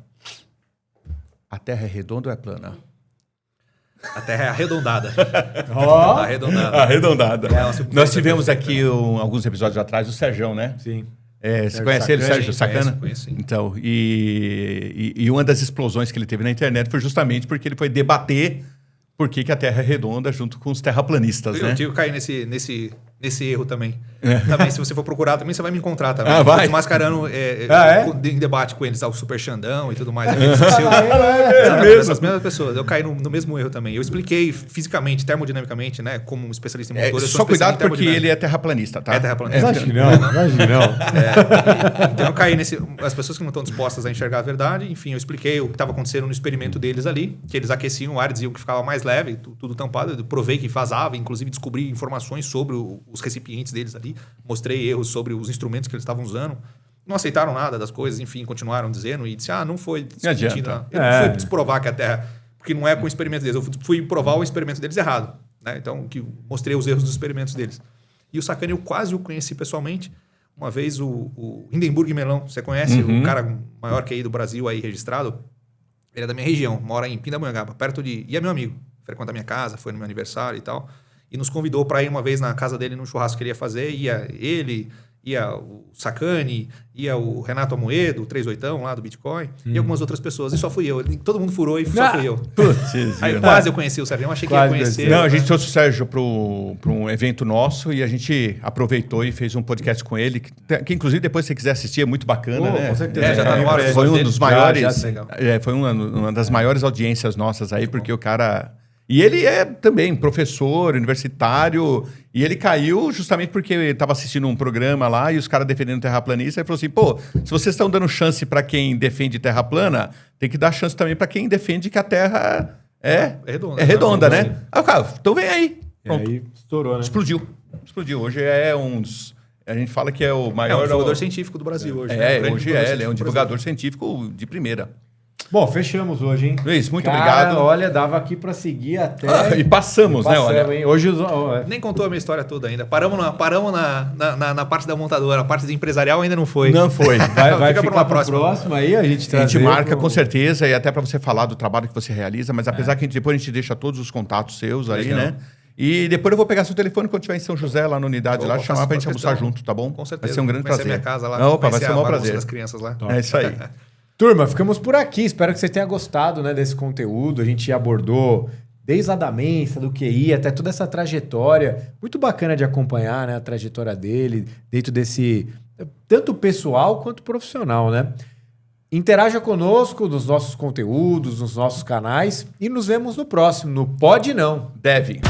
A Terra é redonda ou é plana? A Terra é arredondada. Arredondada. Nós tivemos aqui alguns episódios atrás o Serjão, né? Sim. Você conhece ele, Sérgio Sacana? Conheço, sim. Então, e uma das explosões que ele teve na internet foi justamente porque ele foi debater por que a Terra é redonda junto com os terraplanistas, né? Eu caí nesse erro também. Também, se você for procurar, também você vai me encontrar também. Ah, vai? Desmascarando em debate com eles, o Super Xandão e tudo mais. Essas mesmas pessoas. Eu caí no mesmo erro também. Eu expliquei fisicamente, termodinamicamente, né? Como um especialista em motor. Eu sou Só cuidado especialista em porque ele é terraplanista, tá? É terraplanista. Acho que não, acho que não. Então eu caí as pessoas que não estão dispostas a enxergar a verdade, enfim, eu expliquei o que estava acontecendo no experimento deles ali, que eles aqueciam o ar, diziam que ficava mais leve, tudo tampado. Eu provei que vazava, inclusive descobri informações sobre os recipientes deles ali, mostrei erros sobre os instrumentos que eles estavam usando. Não aceitaram nada das coisas, enfim, continuaram dizendo e disse, não foi discutindo. Eu não fui desprovar que a Terra, porque não é com o experimento deles, eu fui provar o experimento deles errado, né? Então, que mostrei os erros dos experimentos deles. E o Sacani eu quase o conheci pessoalmente. Uma vez o Hindenburg Melão, você conhece? O cara maior QI do Brasil aí registrado. Ele é da minha região, mora em Pindamonhangaba, perto de... E é meu amigo, frequenta a minha casa, foi no meu aniversário e tal. E nos convidou para ir uma vez na casa dele num churrasco que ele ia fazer. Ia ele, ia o Sacani, ia o Renato Amoedo, o 38ão lá do Bitcoin, e algumas outras pessoas. E só fui eu. Todo mundo furou e só fui eu. Aí quase eu conheci o Sérgio, eu achei que ia conhecer. Não, a gente trouxe o Sérgio para um evento nosso e a gente aproveitou e fez um podcast com ele, que inclusive depois se você quiser assistir é muito bacana, né? Com certeza. Já tá no ar. Foi um dos maiores... Legal. Foi uma das maiores audiências nossas aí, porque o cara... E ele é também professor universitário, e ele caiu justamente porque ele estava assistindo um programa lá e os caras defendendo terraplanista, e falou assim, pô, se vocês estão dando chance para quem defende terra plana, tem que dar chance também para quem defende que a Terra é redonda, né? Aí o cara, então vem aí. Pronto. E aí estourou, né? Explodiu. Hoje é a gente fala que é o maior... É um divulgador científico do Brasil hoje. Hoje ele é um divulgador científico de primeira. Bom, fechamos hoje, hein? Luiz, muito Cara, obrigado. Olha, dava aqui para seguir até... E passamos, né? Olha. Hein? Hoje Nem contou a minha história toda ainda. Paramos na parte da montadora. A parte empresarial ainda não foi. Não foi. Vai ficar para uma próxima aí, a gente marca com certeza, e até para você falar do trabalho que você realiza, mas apesar que depois a gente deixa todos os contatos seus aí, né? E depois eu vou pegar seu telefone quando estiver em São José, lá na unidade, lá, chamar pra gente almoçar junto, tá bom? Com certeza. Vai ser um grande prazer. Minha casa lá. Opa, vai ser um maior prazer. Das crianças lá. É isso aí. Turma, ficamos por aqui. Espero que vocês tenham gostado, né, desse conteúdo. A gente abordou desde a Damensa, do QI, até toda essa trajetória. Muito bacana de acompanhar, né, a trajetória dele, dentro desse... tanto pessoal quanto profissional, né? Interaja conosco nos nossos conteúdos, nos nossos canais. E nos vemos no próximo, no Pode Não. Deve.